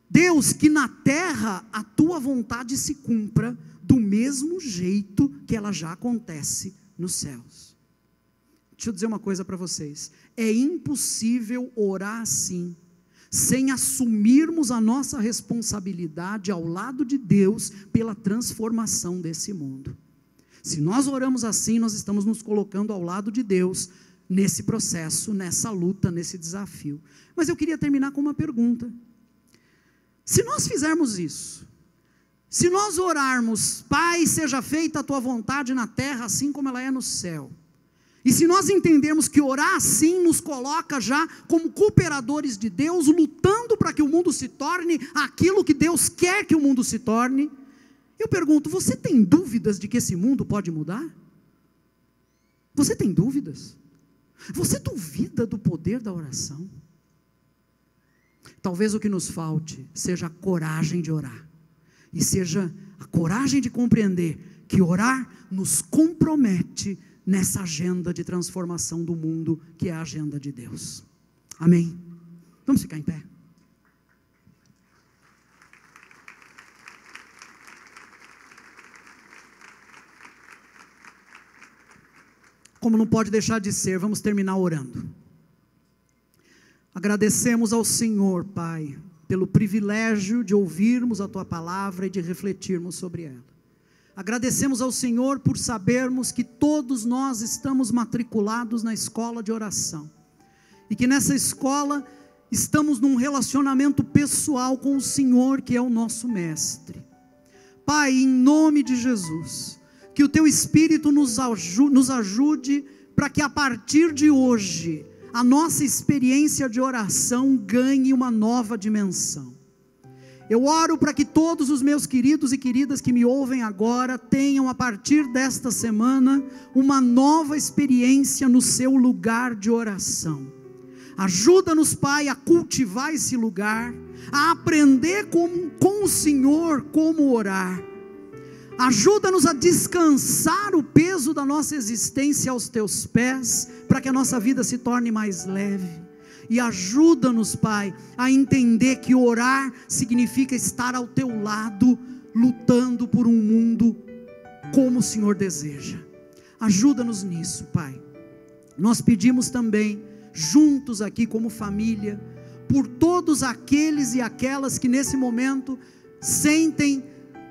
Deus, que na terra a tua vontade se cumpra do mesmo jeito que ela já acontece nos céus. Deixa eu dizer uma coisa para vocês, é impossível orar assim, sem assumirmos a nossa responsabilidade ao lado de Deus, pela transformação desse mundo. Se nós oramos assim, nós estamos nos colocando ao lado de Deus, nesse processo, nessa luta, nesse desafio. Mas eu queria terminar com uma pergunta. Se nós fizermos isso, se nós orarmos, Pai, seja feita a tua vontade na terra, assim como ela é no céu, e se nós entendermos que orar assim nos coloca já como cooperadores de Deus, lutando para que o mundo se torne aquilo que Deus quer que o mundo se torne, eu pergunto, você tem dúvidas de que esse mundo pode mudar? Você tem dúvidas? Você duvida do poder da oração? Talvez o que nos falte seja a coragem de orar, e seja a coragem de compreender que orar nos compromete nessa agenda de transformação do mundo, que é a agenda de Deus. Amém? Vamos ficar em pé. Como não pode deixar de ser, vamos terminar orando. Agradecemos ao Senhor, Pai, pelo privilégio de ouvirmos a Tua palavra e de refletirmos sobre ela. Agradecemos ao Senhor por sabermos que todos nós estamos matriculados na escola de oração, e que nessa escola estamos num relacionamento pessoal com o Senhor, que é o nosso mestre. Pai, em nome de Jesus, que o Teu Espírito nos ajude para que a partir de hoje a nossa experiência de oração ganhe uma nova dimensão. Eu oro para que todos os meus queridos e queridas que me ouvem agora tenham a partir desta semana uma nova experiência no seu lugar de oração. Ajuda-nos, Pai, a cultivar esse lugar, a aprender com o Senhor como orar. Ajuda-nos a descansar o peso da nossa existência aos Teus pés, para que a nossa vida se torne mais leve. E ajuda-nos, Pai, a entender que orar significa estar ao Teu lado, lutando por um mundo como o Senhor deseja. Ajuda-nos nisso, Pai. Nós pedimos também, juntos aqui como família, por todos aqueles e aquelas que nesse momento sentem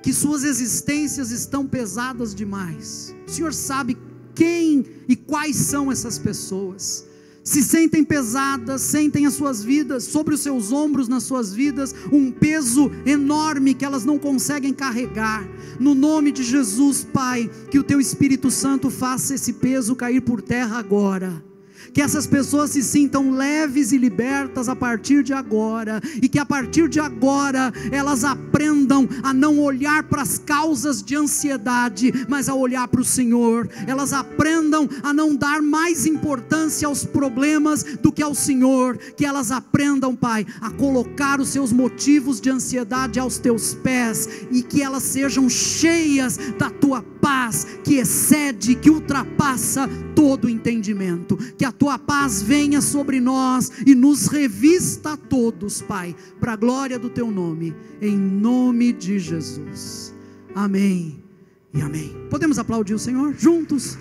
que suas existências estão pesadas demais. O Senhor sabe quem e quais são essas pessoas. Se sentem pesadas, sentem as suas vidas, sobre os seus ombros, nas suas vidas, um peso enorme que elas não conseguem carregar. No nome de Jesus, Pai, que o Teu Espírito Santo faça esse peso cair por terra agora. Que essas pessoas se sintam leves e libertas a partir de agora, e que a partir de agora elas aprendam a não olhar para as causas de ansiedade, mas a olhar para o Senhor. Elas aprendam a não dar mais importância aos problemas do que ao Senhor. Que elas aprendam, Pai, a colocar os seus motivos de ansiedade aos Teus pés, e que elas sejam cheias da Tua paz, que excede, que ultrapassa todo entendimento. Que a Tua paz venha sobre nós e nos revista a todos, Pai, para a glória do Teu nome, em nome de Jesus. Amém e amém. Podemos aplaudir o Senhor juntos?